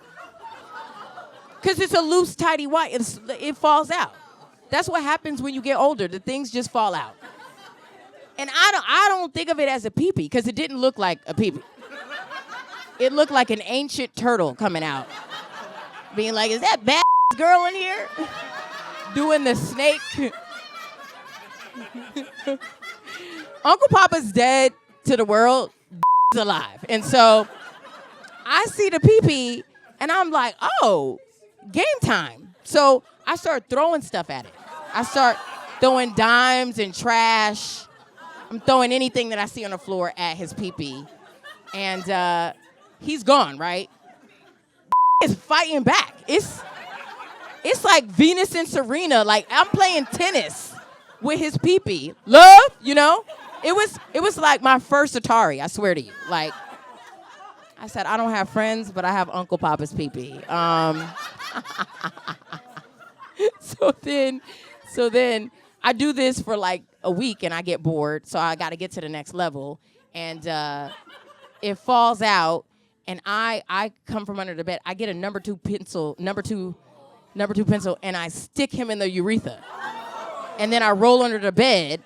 Because it's a loose, tidy white. It falls out. That's what happens when you get older. The things just fall out. And I don't think of it as a pee-pee because it didn't look like a pee-pee. It looked like an ancient turtle coming out. Being like, is that bad girl in here? Doing the snake. Uncle Papa's dead to the world, is alive. And so I see the pee-pee, and I'm like, oh, game time. So I start throwing stuff at it. I start throwing dimes and trash. I'm throwing anything that I see on the floor at his pee-pee. And he's gone, right? Is fighting back. It's like Venus and Serena. Like, I'm playing tennis with his pee-pee. Love, you know? It was like my first Atari, I swear to you. Like, I said, I don't have friends, but I have Uncle Papa's pee-pee. So then I do this for like a week and I get bored, so I got to get to the next level. And it falls out, and I come from under the bed. I get a number two pencil, and I stick him in the urethra. And then I roll under the bed,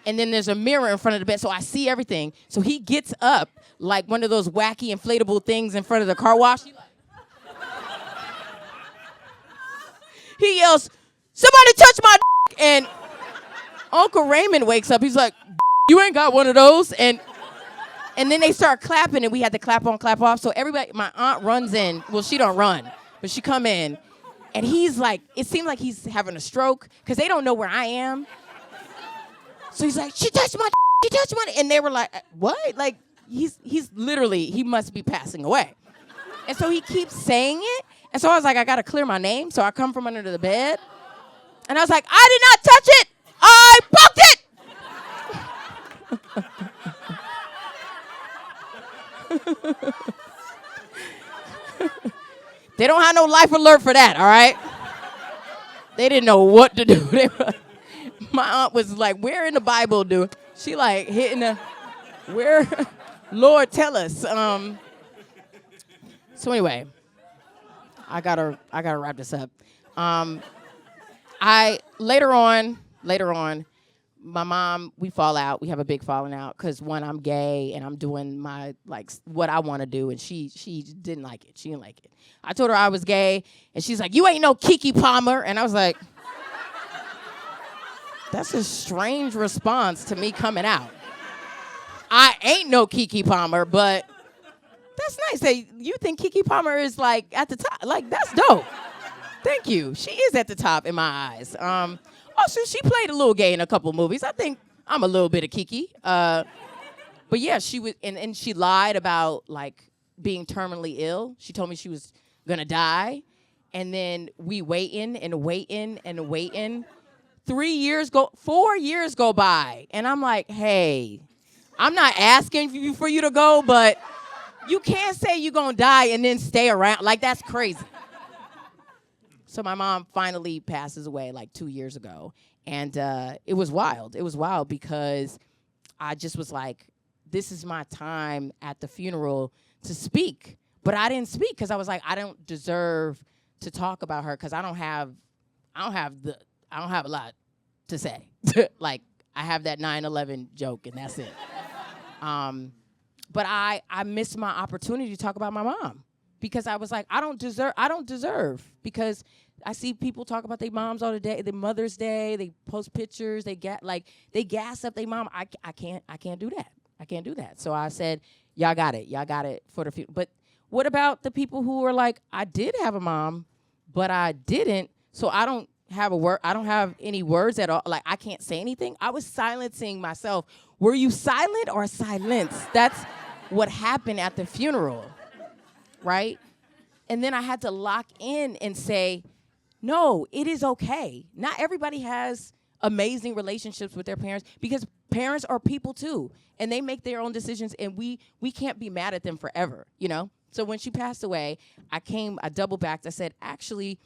and then there's a mirror in front of the bed, so I see everything. So he gets up like one of those wacky inflatable things in front of the car wash. He yells, "Somebody touch my d-" And Uncle Raymond wakes up. He's like, "You ain't got one of those." And then they start clapping, and we had to clap on, clap off. So everybody, my aunt runs in. Well, she don't run, but she come in. And he's like, it seemed like he's having a stroke because they don't know where I am. So he's like, she touched my. And they were like, what? Like, he's literally, he must be passing away. And so he keeps saying it. And so I was like, I got to clear my name. So I come from under the bed. And I was like, I did not touch it. I poked it. They don't have no life alert for that, all right? They didn't know what to do. My aunt was like, where in the Bible do? She like hitting where? Lord, tell us. So anyway, I gotta wrap this up. Later on, my mom, we fall out. We have a big falling out because one, I'm gay and I'm doing my like what I want to do, and she didn't like it. She didn't like it. I told her I was gay, and she's like, "You ain't no Keke Palmer," and I was like, "That's a strange response to me coming out. I ain't no Keke Palmer, but that's nice. Hey, you think Keke Palmer is like at the top? Like that's dope. Thank you. She is at the top in my eyes." Also, she played a little gay in a couple movies. I think I'm a little bit of Keke. But yeah, she was, and she lied about like being terminally ill. She told me she was gonna die, and then we waiting. 4 years go by, and I'm like, hey, I'm not asking for you to go, but you can't say you're gonna die and then stay around. Like that's crazy. So my mom finally passes away like 2 years ago. And it was wild. It was wild because I just was like, this is my time at the funeral to speak. But I didn't speak because I was like, I don't deserve to talk about her because I don't have a lot to say. Like I have that 9/11 joke and that's it. But I missed my opportunity to talk about my mom. Because I was like, I don't deserve. Because I see people talk about their moms all the day, their Mother's Day, they post pictures, they gas up their mom. I can't do that. I can't do that. So I said, y'all got it for the future. But what about the people who are like, I did have a mom, but I didn't, so I don't have I don't have any words at all. Like I can't say anything. I was silencing myself. Were you silent or silenced? That's what happened at the funeral. Right? And then I had to lock in and say, no, it is okay. Not everybody has amazing relationships with their parents because parents are people too. And they make their own decisions and we can't be mad at them forever, you know? So when she passed away, I double backed. I said, actually,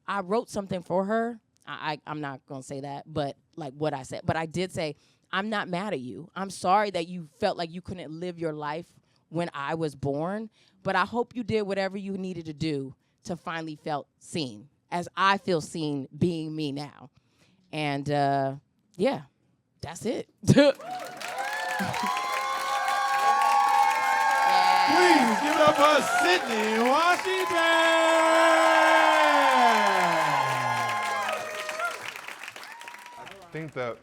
I wrote something for her. I'm not going to say that, but like what I said. But I did say, I'm not mad at you. I'm sorry that you felt like you couldn't live your life when I was born, but I hope you did whatever you needed to do to finally felt seen, as I feel seen being me now. And yeah, that's it. Please give it up for Sydney Washington. think that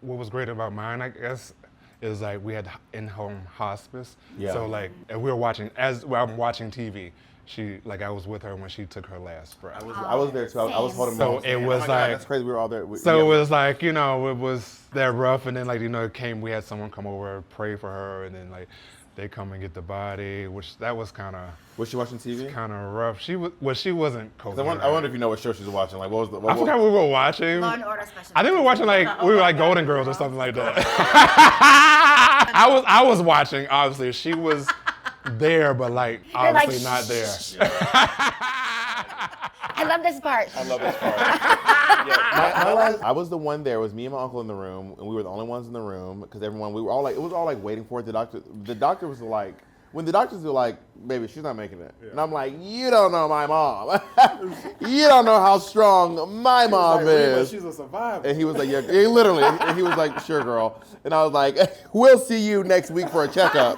what was great about mine, I guess, is like we had in-home hospice. Yeah. So like, and we were watching I'm watching TV. I was with her when she took her last breath. I was there too. I was holding So mom's it hand. was Oh my God, like- that's crazy. We were all there. So it was like, it was that rough, and then like, we had someone come over, pray for her, and then like, they come and get the body, which that was kind of Was she watching TV? kind of rough. She wasn't I coherent. wonder if you know what show she was watching. Like, what was the? I forgot what we were watching. Law and Order Special. I think we were watching like Golden Girls or something like that. I was watching. Obviously, she was there, but like obviously not there. I love this part. I love this part. I was the one there. It was me and my uncle in the room, and we were the only ones in the room because we were all like, it was all like waiting for it. The doctor was like, when the doctors were like, baby, she's not making it. And I'm like, you don't know my mom. You don't know how strong my mom is. She's a survivor. And he was like, yeah, literally. And he was like, sure, girl. And I was like, we'll see you next week for a checkup.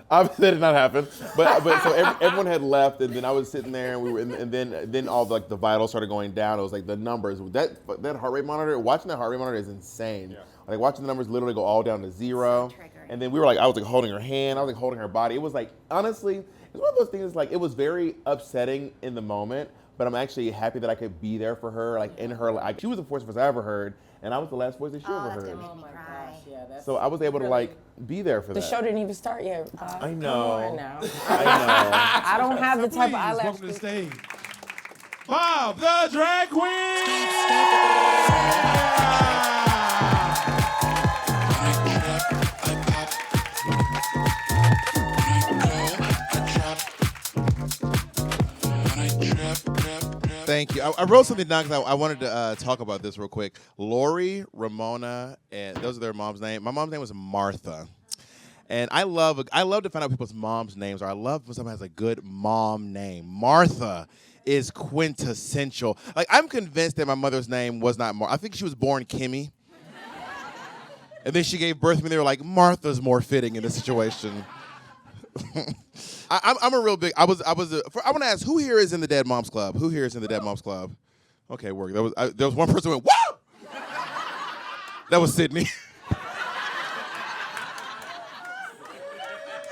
Obviously, that did not happen. But so everyone had left, and then I was sitting there, and we were, and then all like the vitals started going down. It was like the numbers. That heart rate monitor, watching that heart rate monitor is insane. Yeah. Like watching the numbers literally go all down to 0. So triggering. And then I was like holding her hand, I was like holding her body. It was like, honestly, it's one of those things. Like it was very upsetting in the moment, but I'm actually happy that I could be there for her. Like in her, like she was the first voice I ever heard, and I was the last voice that she ever That's heard. gonna make me cry. So I was able to like be there for The that. show didn't even start yet. I know. Come on now. I know. I don't have the type Please of eyelash. welcome to the stage, Bob the Drag Queen. Thank you. I wrote something down because I wanted to talk about this real quick. Lori, Ramona, and those are their mom's name. My mom's name was Martha. And I love to find out what people's mom's names are. I love when someone has a good mom name. Martha is quintessential. Like, I'm convinced that my mother's name was not Martha. I think she was born Kimmy. And then she gave birth to me. They were like, Martha's more fitting in this situation. I'm a real big. I want to ask, who here is in the Dead Moms Club? Who here is in the Dead Moms Club? Okay, work. There was one person who went, woo! That was Sydney.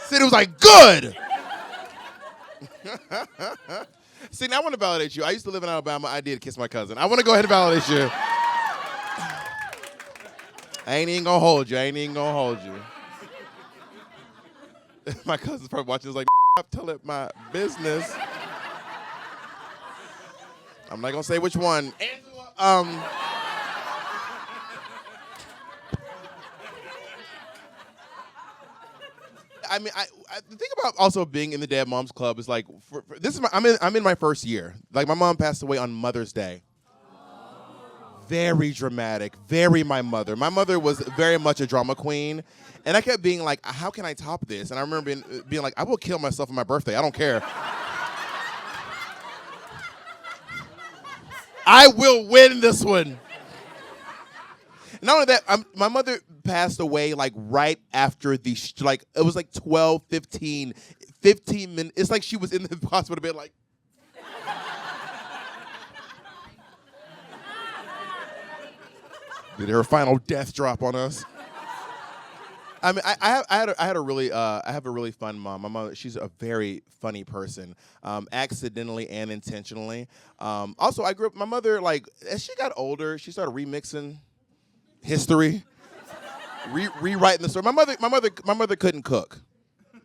Sydney was like, good. Sydney, I want to validate you. I used to live in Alabama. I did kiss my cousin. I want to go ahead and validate you. I ain't even gonna hold you. My cousin's probably watching this like, tell it my business. I'm not gonna say which one. Angela, I mean, the thing about also being in the Dead Moms Club is like, I'm in my first year. Like, my mom passed away on Mother's Day. Very dramatic, very my mother. My mother was very much a drama queen, and I kept being like, how can I top this? And I remember being like, I will kill myself on my birthday. I don't care. I will win this one. Not only that, my mother passed away like right after it was like 12, 15 minutes. It's like she was in the hospital bed like, did her final death drop on us? I mean, I have a really fun mom. My mother, she's a very funny person, accidentally and intentionally. Also, I grew up. My mother, like, as she got older, she started remixing history, rewriting the story. My mother couldn't cook.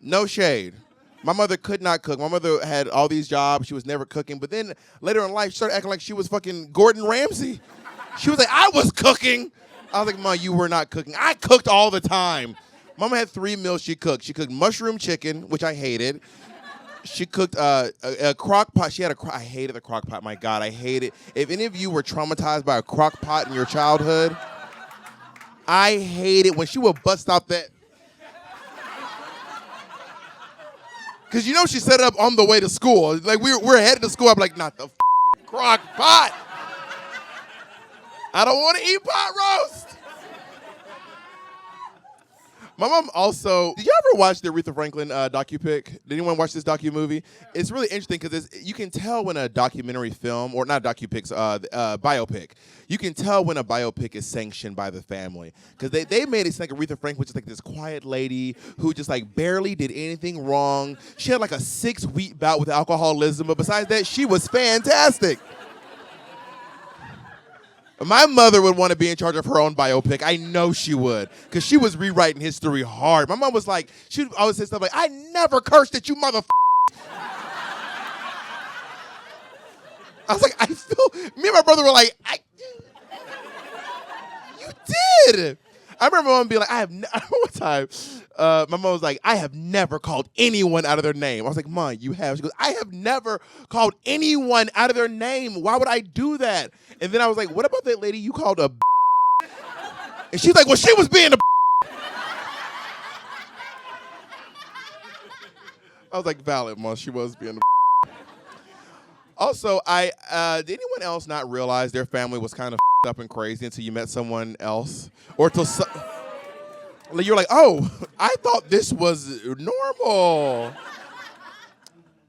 No shade. My mother could not cook. My mother had all these jobs. She was never cooking. But then later in life, she started acting like she was fucking Gordon Ramsay. She was like, I was cooking. I was like, Mom, you were not cooking. I cooked all the time. Mama had 3 meals she cooked. She cooked mushroom chicken, which I hated. She cooked a crock pot. I hated the crock pot. My God, I hate it. If any of you were traumatized by a crock pot in your childhood, I hate it when she would bust out that. Because you know she set it up on the way to school. Like, we're headed to school. I'm like, not the crock pot. I don't want to eat pot roast. My mom also, did you ever watch the Aretha Franklin docu-pic? Did anyone watch this docu-movie? It's really interesting because you can tell when a documentary film, or not docu-pics, biopic, you can tell when a biopic is sanctioned by the family. Because they made it seem like Aretha Franklin was just like this quiet lady who just like barely did anything wrong. She had like a 6-week bout with alcoholism, but besides that, she was fantastic. My mother would want to be in charge of her own biopic. I know she would, because she was rewriting history hard. My mom was like, she would always say stuff like, I never cursed at you, motherfucker. I was like, I feel, me and my brother were like, you did. I remember my mom being like, one time, my mom was like, I have never called anyone out of their name. I was like, Mom, you have. She goes, I have never called anyone out of their name. Why would I do that? And then I was like, what about that lady you called a And she's like, well, she was being a I was like, valid, Mom, she was being a Also, did anyone else not realize their family was kind of up and crazy until you met someone else? Or till you're like, oh, I thought this was normal.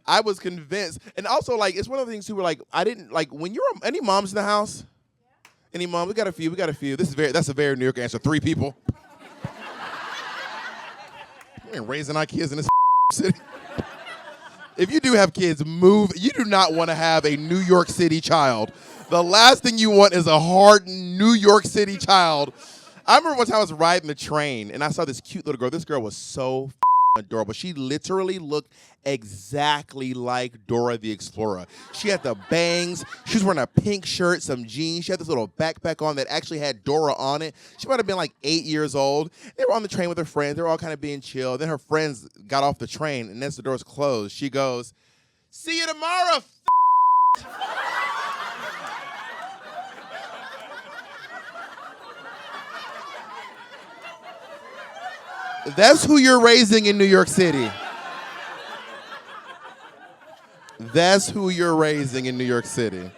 I was convinced. And also, like, it's one of the things too where, like, I didn't, like, when you're, any moms in the house? Any mom? We got a few. That's a very New York answer. 3 people. We ain't raising our kids in this city. If you do have kids, move. You do not want to have a New York City child. The last thing you want is a hardened New York City child. I remember one time I was riding the train, and I saw this cute little girl. This girl was so adorable. She literally looked exactly like Dora the Explorer. She had the bangs. She was wearing a pink shirt, some jeans. She had this little backpack on that actually had Dora on it. She might have been like 8 years old. They were on the train with her friends. They were all kind of being chill. Then her friends got off the train, and as the doors closed, she goes, "See you tomorrow, That's who you're raising in New York City. That's who you're raising in New York City.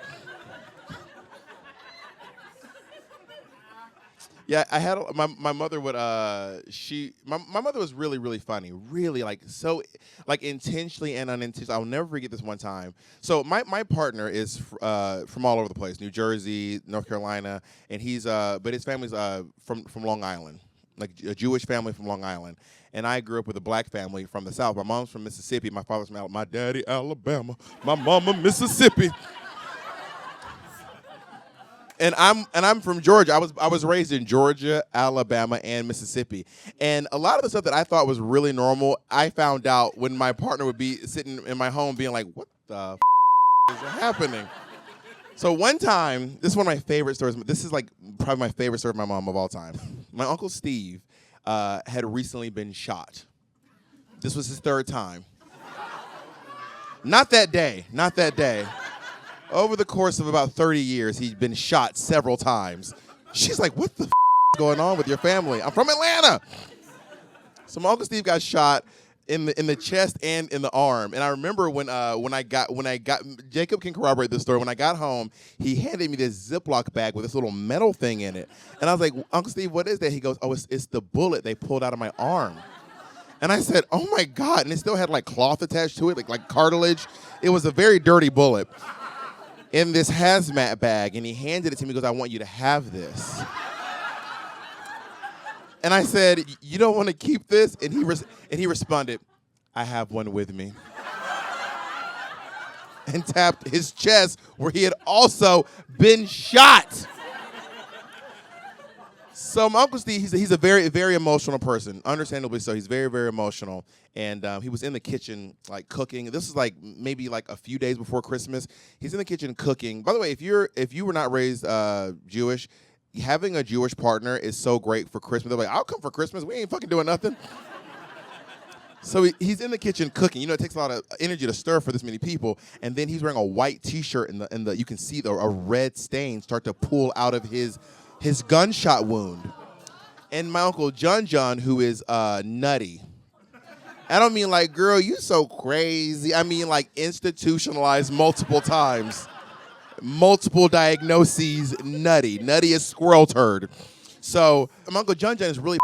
Yeah, I had my mother would my mother was really, really funny, really like so like intentionally and unintentionally. I'll never forget this one time. So my partner is from all over the place, New Jersey, North Carolina, and he's but his family's from Long Island. Like a Jewish family from Long Island. And I grew up with a black family from the South. My mom's from Mississippi. My father's from Alabama. My daddy, Alabama. My mama, Mississippi. And I'm from Georgia. I was raised in Georgia, Alabama, and Mississippi. And a lot of the stuff that I thought was really normal, I found out when my partner would be sitting in my home being like, what the is happening? So one time, this is one of my favorite stories. This is like probably my favorite story of my mom of all time. My Uncle Steve had recently been shot. This was his 3rd time. Not that day. Over the course of about 30 years, he'd been shot several times. She's like, what the is going on with your family? I'm from Atlanta. So my Uncle Steve got shot in the chest and in the arm. And I remember when I got Jacob can corroborate this story. When I got home, he handed me this Ziploc bag with this little metal thing in it. And I was like, Uncle Steve, what is that? He goes, oh, it's the bullet they pulled out of my arm. And I said, oh my God. And it still had like cloth attached to it, like cartilage. It was a very dirty bullet in this hazmat bag. And he handed it to me. He goes, I want you to have this. And I said, you don't want to keep this? And he responded, I have one with me. And tapped his chest where he had also been shot. So my Uncle Steve, he's a very, very emotional person. Understandably so. He's very, very emotional. And he was in the kitchen, like, cooking. This is, like, maybe, like, a few days before Christmas. He's in the kitchen cooking. By the way, if you were not raised Jewish, having a Jewish partner is so great for Christmas. They're like, I'll come for Christmas. We ain't fucking doing nothing. So he's in the kitchen cooking. You know, it takes a lot of energy to stir for this many people. And then he's wearing a white T-shirt, and you can see a red stain start to pool out of his gunshot wound. And my Uncle John, who is nutty. I don't mean like, girl, you so crazy. I mean like institutionalized multiple times. Multiple diagnoses, nutty as squirrel turd. So my Uncle John is really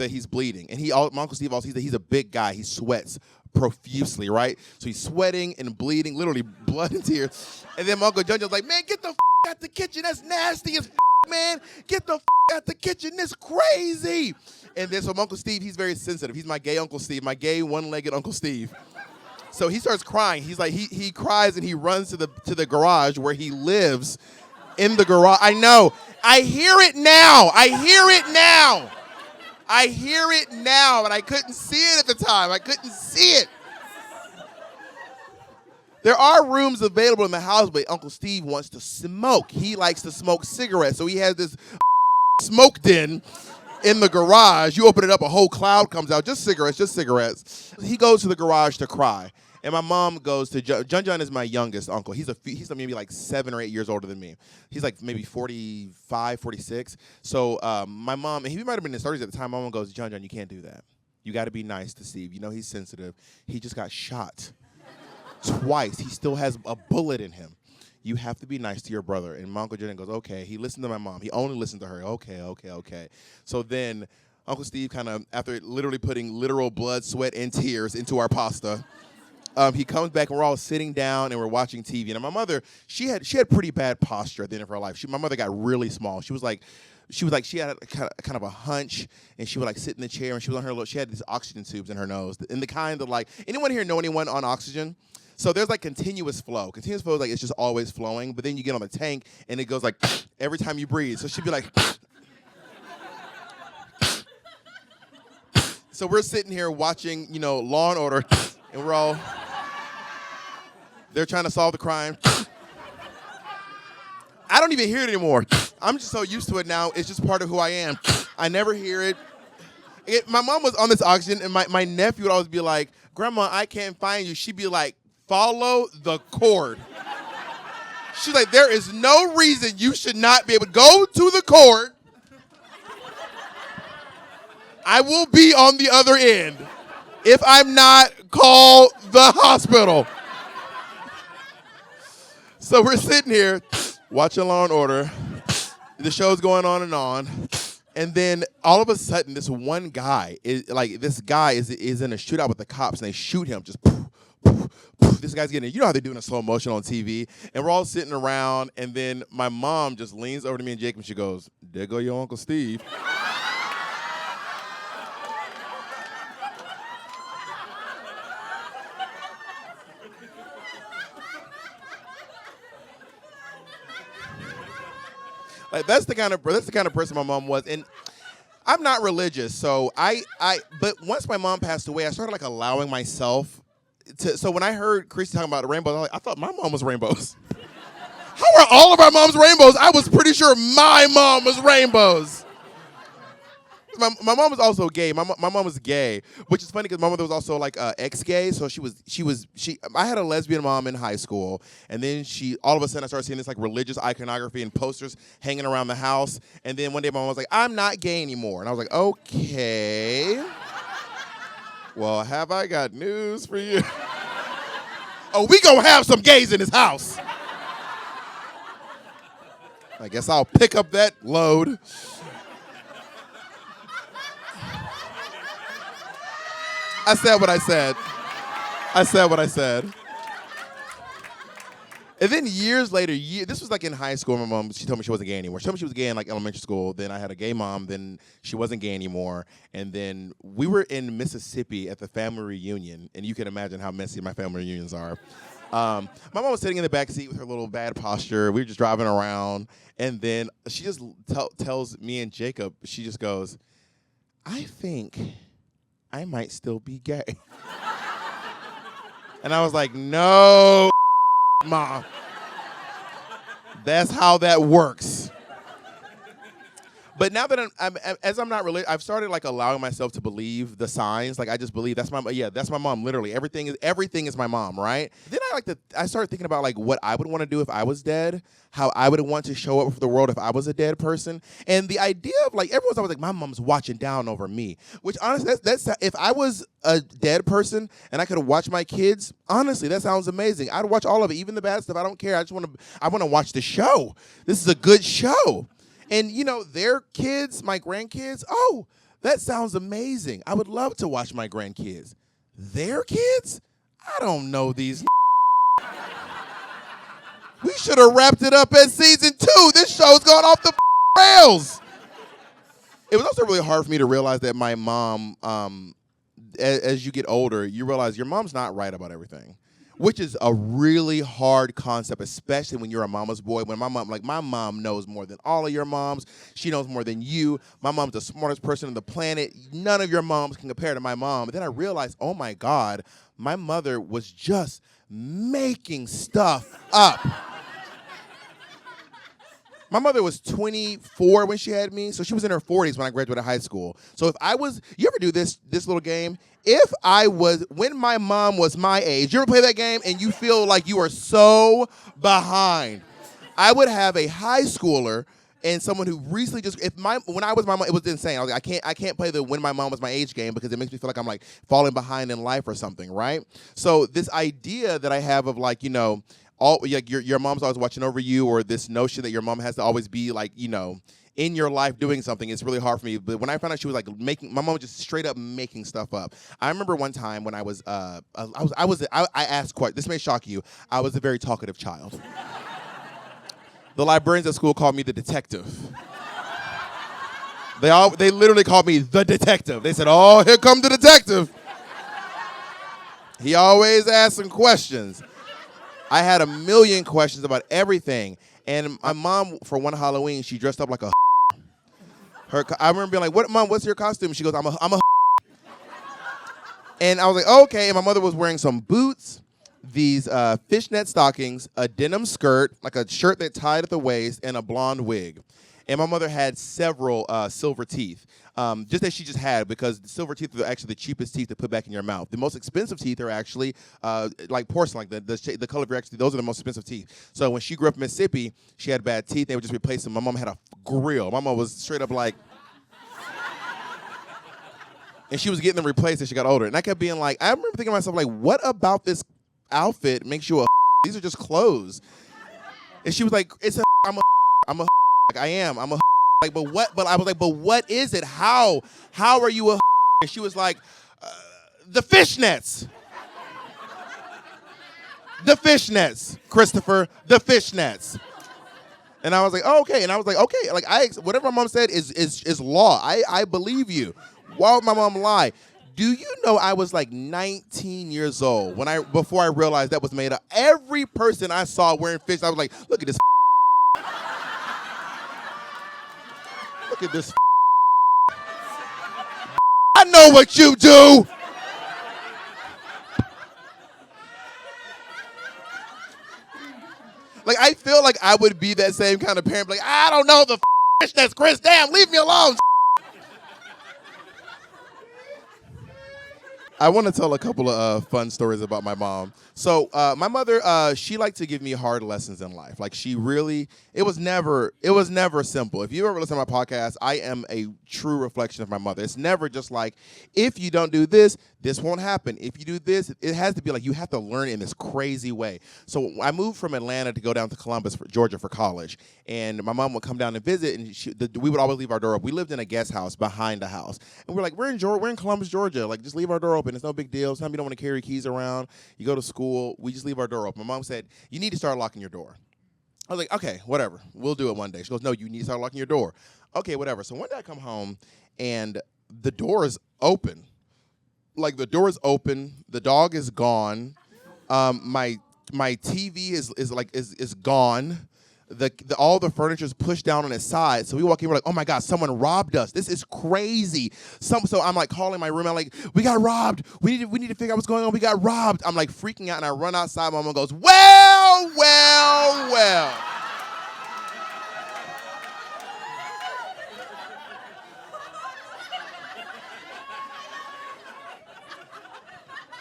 that he's bleeding. And my Uncle Steve also, he's a big guy. He sweats profusely, right? So he's sweating and bleeding, literally blood and tears. And then my Uncle John John's like, man, get the out the kitchen. That's nasty as man. Get the out the kitchen. This crazy. And then so my Uncle Steve, he's very sensitive. He's my gay Uncle Steve, my gay one-legged Uncle Steve. So he starts crying. He's like, he cries and he runs to the garage where he lives in the garage. I know. I hear it now. I hear it now, but I couldn't see it at the time. I couldn't see it. There are rooms available in the house, but Uncle Steve wants to smoke. He likes to smoke cigarettes, so he has this smoke den in the garage. You open it up, a whole cloud comes out, just cigarettes. He goes to the garage to cry. And my mom goes to John is my youngest uncle. He's maybe like 7 or 8 years older than me. He's like maybe 45, 46. So my mom, and he might have been in his 30s at the time, my mom goes, John, you can't do that. You got to be nice to Steve. You know he's sensitive. He just got shot twice. He still has a bullet in him. You have to be nice to your brother. And my Uncle John goes, okay. He listened to my mom. He only listened to her. Okay. So then Uncle Steve kind of, after literally putting literal blood, sweat, and tears into our pasta, he comes back and we're all sitting down and we're watching TV. And my mother, she had pretty bad posture at the end of her life. My mother got really small. She had kind of a hunch, and she would like sit in the chair, and she had these oxygen tubes in her nose, and the kind of like, anyone here know anyone on oxygen? So there's like continuous flow. Continuous flow is like it's just always flowing, but then you get on the tank and it goes like every time you breathe. So she'd be like. So we're sitting here watching, Law and Order, and we're all. They're trying to solve the crime. I don't even hear it anymore. I'm just so used to it now. It's just part of who I am. I never hear it. My mom was on this oxygen, and my nephew would always be like, Grandma, I can't find you. She'd be like, follow the cord. She's like, there is no reason you should not be able to go to the cord. I will be on the other end. If I'm not, call the hospital. So we're sitting here watching Law and Order. The show's going on. And then all of a sudden, this one guy is in a shootout with the cops, and they shoot him. Just poof, poof, poof. This guy's getting, how they're doing a slow motion on TV. And we're all sitting around, and then my mom just leans over to me and Jacob, and she goes, there go your Uncle Steve. Like that's the kind of person my mom was, and I'm not religious, so but once my mom passed away, I started like allowing myself to. So when I heard Christy talking about the rainbows, I thought my mom was rainbows. How are all of our moms rainbows? I was pretty sure my mom was rainbows. My mom was also gay. My mom was gay, which is funny because my mother was also like ex-gay. So I had a lesbian mom in high school, and then all of a sudden I started seeing this like religious iconography and posters hanging around the house. And then one day my mom was like, "I'm not gay anymore," and I was like, "Okay, well, have I got news for you? Oh, we gonna have some gays in this house. I guess I'll pick up that load." I said what I said. And then years later, this was like in high school, my mom, she told me she wasn't gay anymore. She told me she was gay in like elementary school. Then I had a gay mom. Then she wasn't gay anymore. And then we were in Mississippi at the family reunion. And you can imagine how messy my family reunions are. My mom was sitting in the back seat with her little bad posture. We were just driving around. And then she just tells me and Jacob, she just goes, I think I might still be gay. And I was like, no, Mom. That's how that works. But now that I'm not really, I've started like allowing myself to believe the signs. Like I just believe that's my mom. Literally, everything is my mom, right? Then I started thinking about like what I would want to do if I was dead, how I would want to show up for the world if I was a dead person, and the idea of like everyone's always like my mom's watching down over me. Which honestly, that's if I was a dead person and I could watch my kids, honestly, that sounds amazing. I'd watch all of it, even the bad stuff. I don't care. I want to watch the show. This is a good show. And, you know, their kids, my grandkids, That sounds amazing. I would love to watch my grandkids. Their kids? I don't know these. We should have wrapped it up at season 2. This show's gone off the rails. It was also really hard for me to realize that my mom, as you get older, you realize your mom's not right about everything, which is a really hard concept, especially when you're a mama's boy. When my mom knows more than all of your moms. She knows more than you. My mom's the smartest person on the planet. None of your moms can compare to my mom. But then I realized, oh my God, my mother was just making stuff up. My mother was 24 when she had me, so she was in her 40s when I graduated high school. So if I was, you ever do this little game? When my mom was my age, you ever play that game and you feel like you are so behind? I would have a high schooler and someone who recently when I was my mom, it was insane. I was like, I can't play the when my mom was my age game because it makes me feel like I'm like falling behind in life or something, right? So this idea that I have of like, your mom's always watching over you, or this notion that your mom has to always be like, in your life doing something, it's really hard for me. But when I found out she was like my mom was just straight up making stuff up. I remember one time when I asked questions. This may shock you. I was a very talkative child. The librarians at school called me the detective. They literally called me the detective. They said, "Oh, here come the detective." He always asking questions. I had a million questions about everything. And my mom, for one Halloween, she dressed up like a I remember being like, Mom, what's your costume? She goes, I'm a And I was like, oh, okay. And my mother was wearing some boots, these fishnet stockings, a denim skirt, like a shirt that tied at the waist, and a blonde wig. And my mother had several silver teeth, just as she just had, because the silver teeth are actually the cheapest teeth to put back in your mouth. The most expensive teeth are actually like porcelain, like the color of your those are the most expensive teeth. So when she grew up in Mississippi, she had bad teeth. They would just replace them. My mom had a grill. My mom was straight up like, and she was getting them replaced as she got older. And I kept being like, I remember thinking to myself, like, what about this outfit makes you a These are just clothes. And she was like, I'm a like I am. I'm a like, but what? But I was like, but what is it? How are you a? And she was like, the fishnets. The fishnets, Christopher. The fishnets. And I was like, oh, okay. And I was like, okay. Like whatever my mom said is law. I believe you. Why would my mom lie? Do you know I was like 19 years old before I realized that was made up? Every person I saw wearing fish, I was like, look at this. Look at this. I know what you do. Like, I feel like I would be that same kind of parent. Like, I don't know the that's Chris. Damn, leave me alone. I want to tell a couple of fun stories about my mom. So my mother, she liked to give me hard lessons in life. Like it was never simple. If you ever listen to my podcast, I am a true reflection of my mother. It's never just like, if you don't do this, this won't happen. If you do this, it has to be like you have to learn in this crazy way. So I moved from Atlanta to go down to Columbus, Georgia for college. And my mom would come down and visit, and we would always leave our door open. We lived in a guest house behind the house. And we're like, we're in Columbus, Georgia. Like, just leave our door open. It's no big deal. Sometimes you don't want to carry keys around. You go to school. We just leave our door open. My mom said, you need to start locking your door. I was like, okay, whatever. We'll do it one day. She goes, no, you need to start locking your door. Okay, whatever. So one day I come home, and the door is open. Like, the door is open. The dog is gone. My TV is gone. All the furniture is pushed down on its side. So we walk in, we're like, oh my God, someone robbed us. This is crazy. So I'm like calling my room. I'm like, we got robbed. We need to figure out what's going on. We got robbed. I'm like freaking out, and I run outside. My mom goes, well.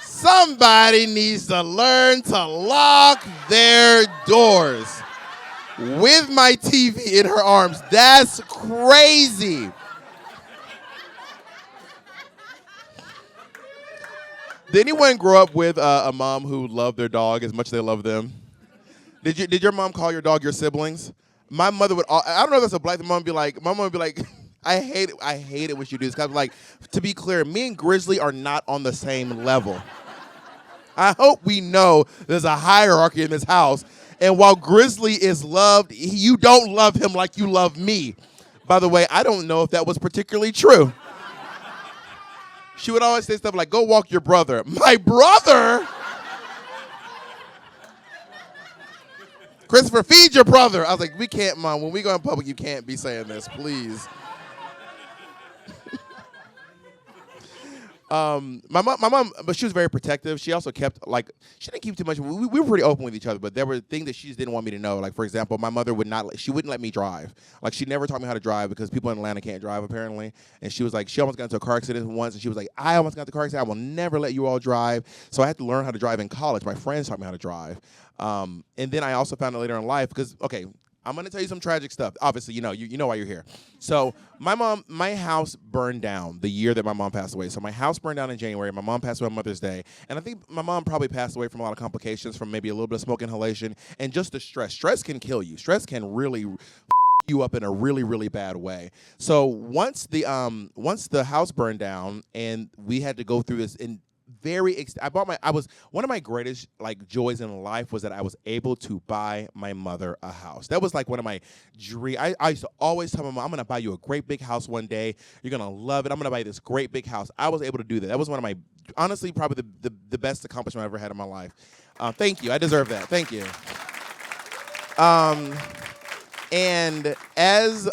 Somebody needs to learn to lock their doors. With my TV in her arms. That's crazy. Did anyone grow up with a mom who loved their dog as much as they love them? Did your mom call your dog your siblings? My mother would. I don't know if that's a black thing. My mom would be like, I hate it when she do this. 'Cause like, to be clear, me and Grizzly are not on the same level. I hope we know there's a hierarchy in this house. And while Grizzly is loved, you don't love him like you love me. By the way, I don't know if that was particularly true. She would always say stuff like, go walk your brother. My brother? Christopher, feed your brother. I was like, we can't, Mom. When we go in public, you can't be saying this, please. My mom, but she was very protective. She also kept, like, she didn't keep too much. We were pretty open with each other, but there were things that she just didn't want me to know. Like, for example, my mother she wouldn't let me drive. Like, she never taught me how to drive because people in Atlanta can't drive, apparently. And she was like, she almost got into a car accident once, and she was like, I almost got into a car accident. I will never let you all drive. So I had to learn how to drive in college. My friends taught me how to drive. And then I also found out later in life, because, okay, I'm going to tell you some tragic stuff. Obviously, you know why you're here. So my house burned down the year that my mom passed away. So my house burned down in January. My mom passed away on Mother's Day. And I think my mom probably passed away from a lot of complications from maybe a little bit of smoke inhalation and just the stress. Stress can kill you. Stress can really you up in a really, really bad way. So once the house burned down and we had to go through this one of my greatest like joys in life was that I was able to buy my mother a house. That was like one of my dreams. I used to always tell my mom, I'm going to buy you a great big house one day. You're going to love it. I'm going to buy this great big house. I was able to do that. That was one of my, honestly, probably the best accomplishment I've ever had in my life. Thank you. I deserve that. Thank you. And as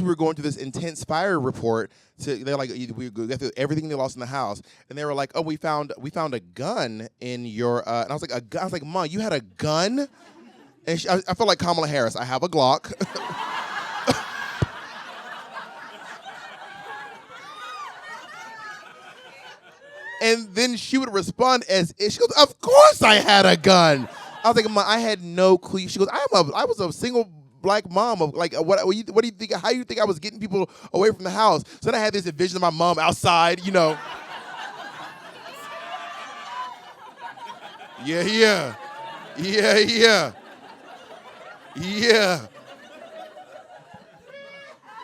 we were going through this intense fire report, they're like, we got through everything they lost in the house, and they were like, oh, we found a gun in your. And I was like, Mom, you had a gun? And I felt like Kamala Harris. I have a Glock. And then she would respond she goes, of course I had a gun. I was like, Mom, I had no clue. She goes, I was a single black mom of like what do you think? How do you think I was getting people away from the house? So then I had this vision of my mom outside, you know. Yeah.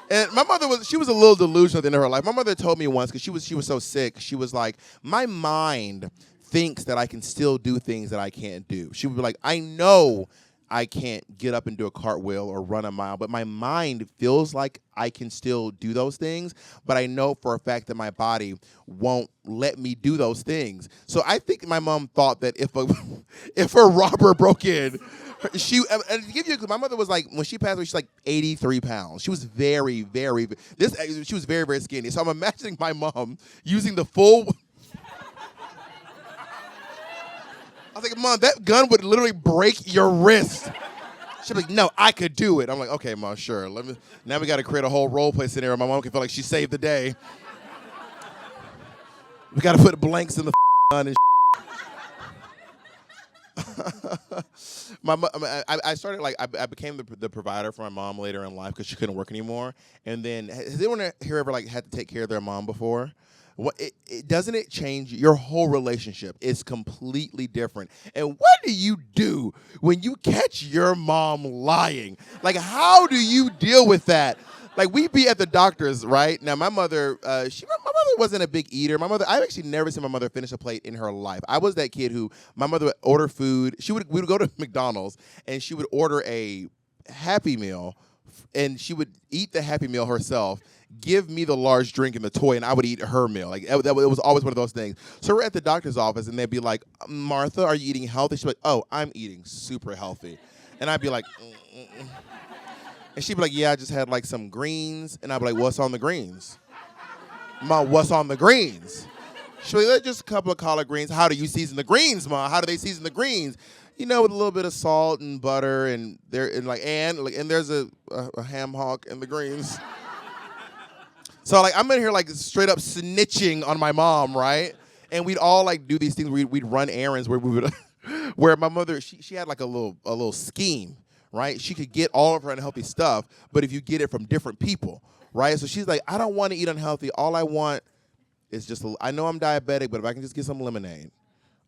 And my mother was a little delusional at the end of her life. My mother told me once, because she was so sick, she was like, my mind thinks that I can still do things that I can't do. She would be like, I know I can't get up and do a cartwheel or run a mile, but my mind feels like I can still do those things, but I know for a fact that my body won't let me do those things. So I think my mom thought that if a robber broke in, and to give you, my mother was like, when she passed away, she's like 83 pounds. She was very, very, she was very, very skinny. So I'm imagining my mom using the full... I was like, Mom, that gun would literally break your wrist. She'd be like, no, I could do it. I'm like, okay, Mom, sure. Now we got to create a whole role play scenario. My mom can feel like she saved the day. We got to put blanks in the gun and I started I became the provider for my mom later in life because she couldn't work anymore. And then, has anyone here ever had to take care of their mom before? Doesn't it change your whole relationship? It's completely different. And what do you do when you catch your mom lying? Like, how do you deal with that? Like, we be at the doctor's, right? Now, my mother, my mother wasn't a big eater. I've actually never seen my mother finish a plate in her life. I was that kid who, my mother would order food. We would go to McDonald's, and she would order a Happy Meal, and she would eat the Happy Meal herself, give me the large drink and the toy, and I would eat her meal. Like, it was always one of those things. So we're at the doctor's office, and they'd be like, Martha, are you eating healthy? She'd be like, oh, I'm eating super healthy. And I'd be like, And she'd be like, yeah, I just had like some greens. And I'd be like, what's on the greens? Mom, what's on the greens? She'd be like, just a couple of collard greens. How do you season the greens, Mom? How do they season the greens? You know, with a little bit of salt and butter, and there's a ham hock in the greens. So like I'm in here like straight up snitching on my mom, right? And we'd all like do these things. We'd run errands where we would, where my mother she had like a little scheme, right? She could get all of her unhealthy stuff, but if you get it from different people, right? So she's like, I don't want to eat unhealthy. All I want is just I know I'm diabetic, but if I can just get some lemonade.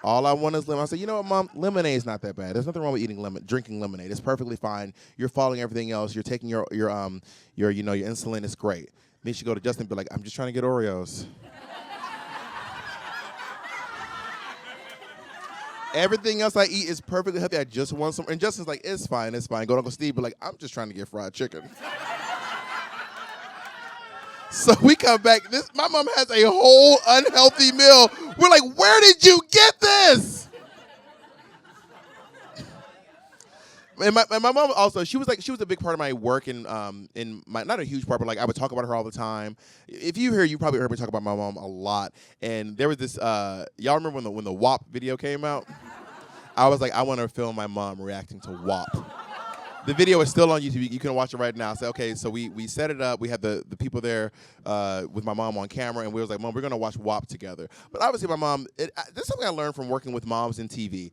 All I want is lemonade. I said, you know what, Mom? Lemonade's not that bad. There's nothing wrong with drinking lemonade. It's perfectly fine. You're following everything else. You're taking your insulin. It's great. Then she go to Justin and be like, I'm just trying to get Oreos. Everything else I eat is perfectly healthy. I just want some. And Justin's like, it's fine, it's fine. Go to Uncle Steve, be like, I'm just trying to get fried chicken. So we come back. My mom has a whole unhealthy meal. We're like, where did you get this? And my mom also, she was a big part of my work in my, not a huge part, but like I would talk about her all the time. If you hear, you probably heard me talk about my mom a lot. And there was this, y'all remember when the WAP video came out? I was like, I want to film my mom reacting to WAP. The video is still on YouTube. You can watch it right now. So we set it up. We had the people there with my mom on camera, and we was like, Mom, we're gonna watch WAP together. But obviously, my mom. This is something I learned from working with moms in TV.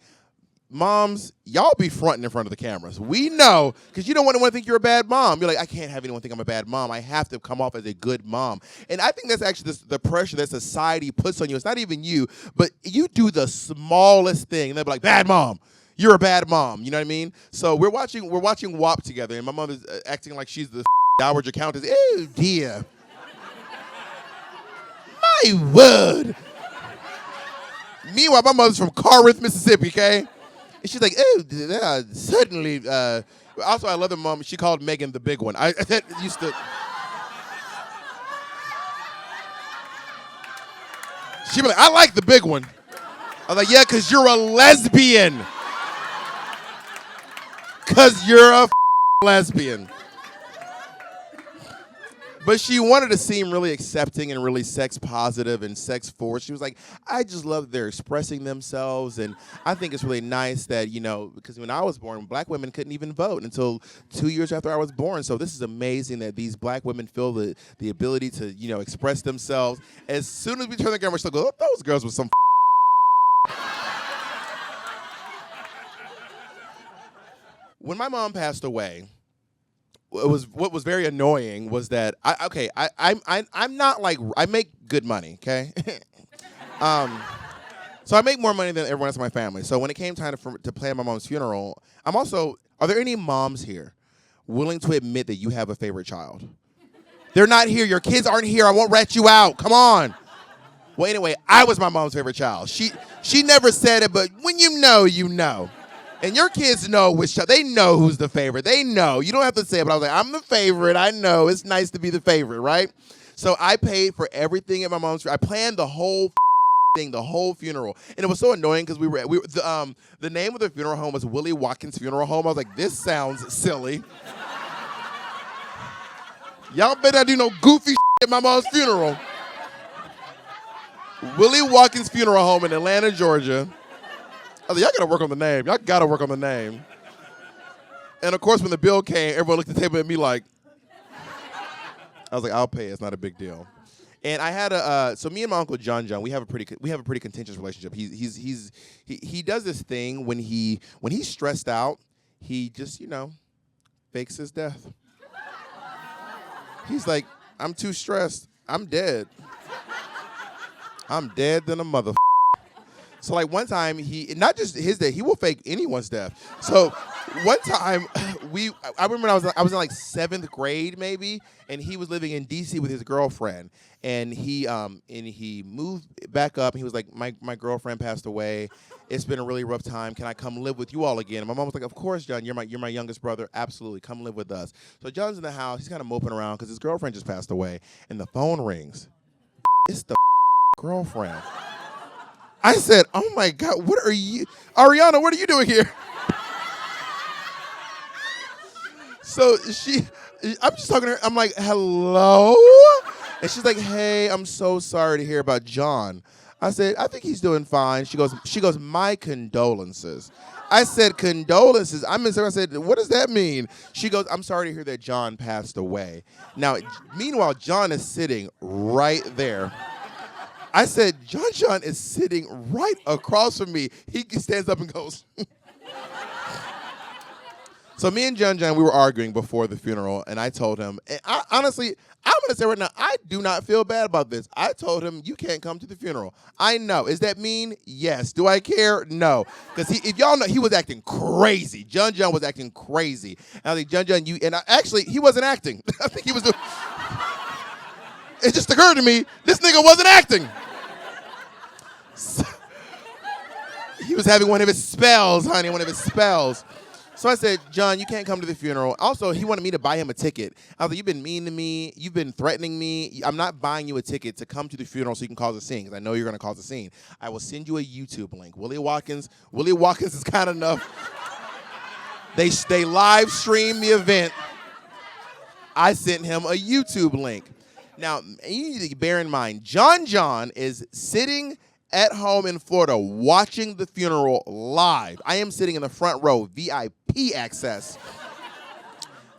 Moms, y'all be fronting in front of the cameras. We know, because you don't want to think you're a bad mom. You're like, I can't have anyone think I'm a bad mom. I have to come off as a good mom. And I think that's actually the pressure that society puts on you. It's not even you, but you do the smallest thing, and they'll be like, bad mom. You're a bad mom. You know what I mean? So we're watching WAP together, and my mom is acting like she's the dowager countess. Oh, dear. My word. Meanwhile, my mother's from Corinth, Mississippi, okay? And she's like, oh, certainly. Also, I love the mom. She called Megan the big one. That used to. She'd be like, I like the big one. I was like, yeah, because you're a lesbian. Because you're a lesbian. But she wanted to seem really accepting and really sex positive and sex forward. She was like, I just love that they're expressing themselves. And I think it's really nice that, because when I was born, black women couldn't even vote until 2 years after I was born. So this is amazing that these black women feel the ability to, express themselves. As soon as we turn the camera, she'll go, oh, those girls with some When my mom passed away, what was very annoying was that I'm not like, I make good money, okay? So I make more money than everyone else in my family. So when it came time to plan my mom's funeral, are there any moms here willing to admit that you have a favorite child? They're not here. Your kids aren't here. I won't rat you out. Come on. Well, anyway, I was my mom's favorite child. She never said it, but when you know, you know. And your kids know which child. They know who's the favorite. They know. You don't have to say it, but I was like, I'm the favorite. I know. It's nice to be the favorite, right? So I paid for everything at my mom's. I planned the whole thing, the whole funeral. And it was so annoying because the name of the funeral home was Willie Watkins Funeral Home. I was like, this sounds silly. Y'all better not do no goofy at my mom's funeral. Willie Watkins Funeral Home in Atlanta, Georgia. I was like, y'all gotta work on the name. Y'all gotta work on the name. And of course, when the bill came, everyone looked at the table at me like, I was like, I'll pay. It's not a big deal. And I had so me and my uncle John, we have a pretty contentious relationship. He does this thing when he's stressed out, he just fakes his death. He's like, I'm too stressed. I'm dead. I'm dead than a mother. So like one time not just his death, he will fake anyone's death. So one time I remember I was in like 7th grade maybe, and he was living in DC with his girlfriend, and he moved back up, and he was like, my girlfriend passed away. It's been a really rough time. Can I come live with you all again? And my mom was like, of course, John, you're my youngest brother. Absolutely, come live with us. So John's in the house. He's kind of moping around because his girlfriend just passed away, and the phone rings. It's the girlfriend. I said, oh my God, what are you, Ariana, what are you doing here? So I'm just talking to her, I'm like, hello? And she's like, hey, I'm so sorry to hear about John. I said, I think he's doing fine. She goes, my condolences. I said, condolences? I said, what does that mean? She goes, I'm sorry to hear that John passed away. Now, meanwhile, John is sitting right there. I said, John is sitting right across from me. He stands up and goes. So me and John, we were arguing before the funeral, and I told him, and honestly, I'm going to say right now, I do not feel bad about this. I told him, you can't come to the funeral. I know. Is that mean? Yes. Do I care? No. Because if y'all know, he was acting crazy. John was acting crazy. And I was like, John, he wasn't acting. I think he was doing... It just occurred to me, this nigga wasn't acting. So, he was having one of his spells, honey, one of his spells. So I said, John, you can't come to the funeral. Also, he wanted me to buy him a ticket. I was like, you've been mean to me. You've been threatening me. I'm not buying you a ticket to come to the funeral so you can cause a scene, because I know you're going to cause a scene. I will send you a YouTube link. Willie Watkins is kind enough. They live streamed the event. I sent him a YouTube link. Now, you need to bear in mind, John is sitting at home in Florida watching the funeral live. I am sitting in the front row, VIP access.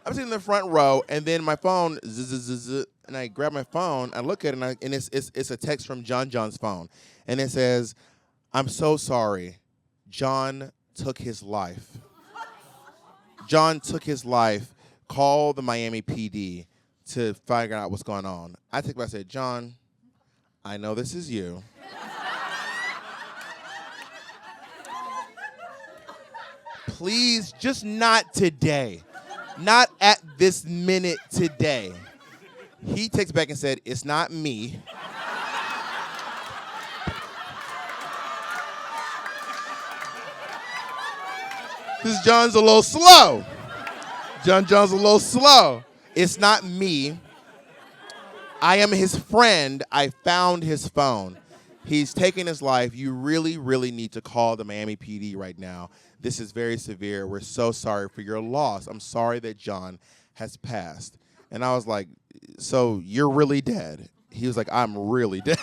I'm sitting in the front row, and then my phone, and I grab my phone, I look at it, and it's a text from John's phone. And it says, I'm so sorry. John took his life. John took his life. Call the Miami PD to figure out what's going on. I said, John, I know this is you. Please, just not today. Not at this minute today. He takes back and said, it's not me. Because John's a little slow. John's a little slow. It's not me. I am his friend. I found his phone. He's taking his life. You really, really need to call the Miami PD right now. This is very severe. We're so sorry for your loss. I'm sorry that John has passed. And I was like, so you're really dead? He was like, I'm really dead.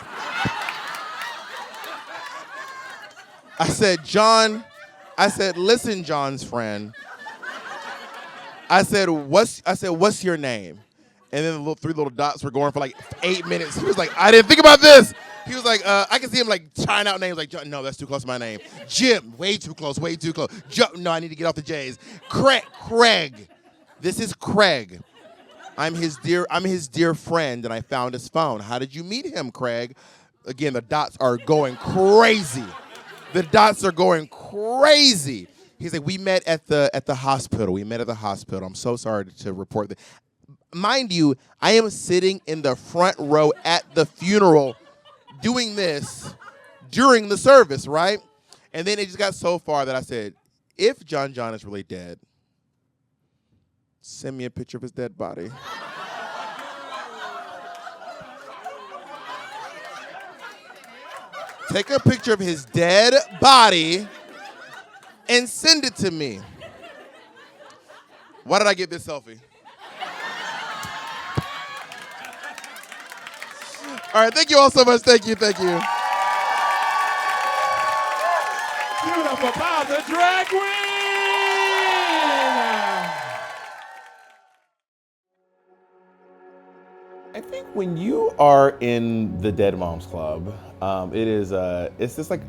I said, listen, John's friend. I said, what's your name? And then the three little dots were going for like 8 minutes. He was like, I didn't think about this. He was like, I can see him like trying out names like, no, that's too close to my name. Jim, way too close. No, I need to get off the J's. Craig. This is Craig. I'm his dear friend, and I found his phone. How did you meet him, Craig? Again, the dots are going crazy. He's like, we met at the hospital. I'm so sorry to report that. Mind you, I am sitting in the front row at the funeral doing this during the service, right? And then it just got so far that I said, if John is really dead, send me a picture of his dead body. Take a picture of his dead body and send it to me. Why did I get this selfie? All right, thank you all so much. Thank you. Give it up about the drag queen! I think when you are in the Dead Moms Club, it's just like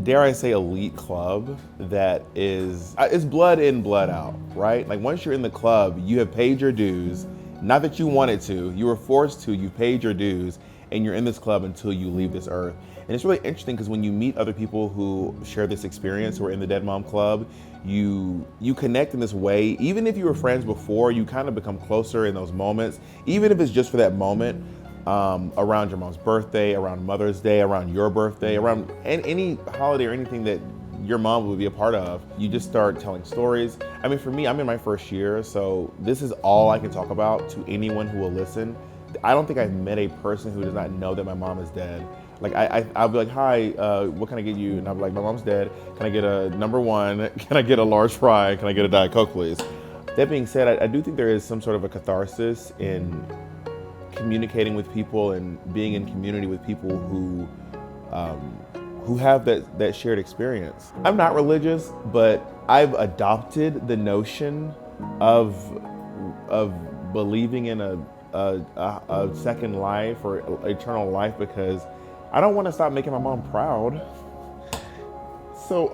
dare I say, elite club that is it's blood in, blood out, right? Like once you're in the club, you have paid your dues. Not that you wanted to, you were forced to, you paid your dues, and you're in this club until you leave this earth. And it's really interesting because when you meet other people who share this experience, who are in the Dead Mom Club, you connect in this way. Even if you were friends before, you kind of become closer in those moments, even if it's just for that moment, around your mom's birthday, around Mother's Day, around your birthday, around any holiday or anything that your mom would be a part of. You just start telling stories. I mean, for me, I'm in my first year, so this is all I can talk about to anyone who will listen. I don't think I've met a person who does not know that my mom is dead. Like I'll be like, hi, what can I get you? And I'll be like, my mom's dead. Can I get a number one? Can I get a large fry? Can I get a Diet Coke, please? That being said, I do think there is some sort of a catharsis in communicating with people and being in community with people who have that shared experience. I'm not religious, but I've adopted the notion of believing in a second life or eternal life because I don't want to stop making my mom proud. So,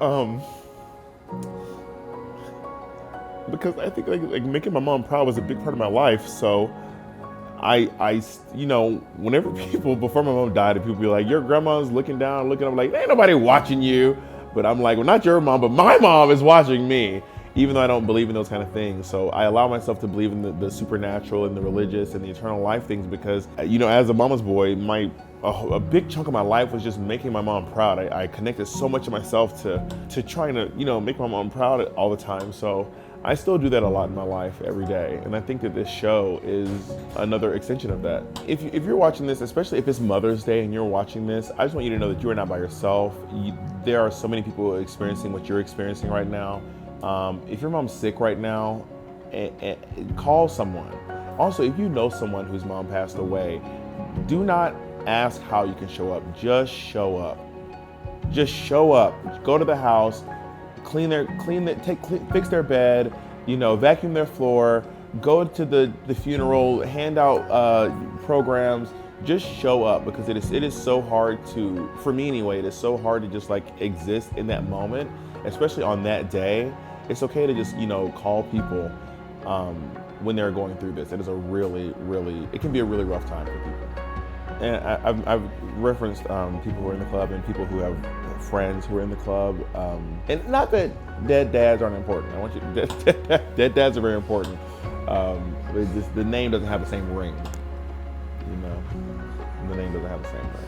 because I think like making my mom proud was a big part of my life. So I whenever people, before my mom died, and people be like, your grandma's looking down, looking up, like, ain't nobody watching you. But I'm like, well, not your mom, but my mom is watching me. even though I don't believe in those kind of things. So I allow myself to believe in the supernatural and the religious and the eternal life things because, you know, as a mama's boy, a big chunk of my life was just making my mom proud. I connected so much of myself to trying to, you know, make my mom proud all the time. So I still do that a lot in my life every day. And I think that this show is another extension of that. If you're watching this, especially if it's Mother's Day and you're watching this, I just want you to know that you are not by yourself. There are so many people experiencing what you're experiencing right now. If your mom's sick right now, call someone. Also, if you know someone whose mom passed away, do not ask how you can show up. Just show up. Just show up. Go to the house, fix their bed, you know, vacuum their floor, go to the funeral, hand out programs. Just show up because it is so hard to, for me anyway, it is so hard to just like exist in that moment, especially on that day. It's okay to just, you know, call people when they're going through this. It is it can be a really rough time for people. And I've referenced people who are in the club and people who have friends who are in the club. And not that dead dads aren't important. I want you to, dead dads are very important. But just, the name doesn't have the same ring, you know? The name doesn't have the same ring.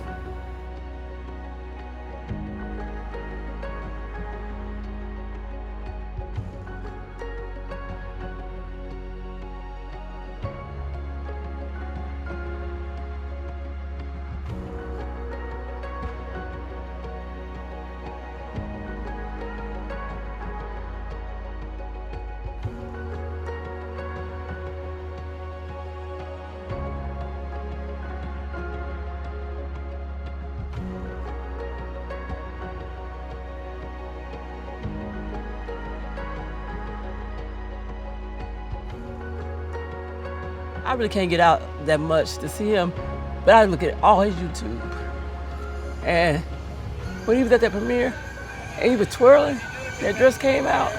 I really can't get out that much to see him, but I look at all his YouTube. And when he was at that premiere, and he was twirling, that dress came out.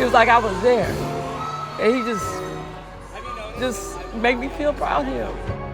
It was like I was there. And he just made me feel proud of him.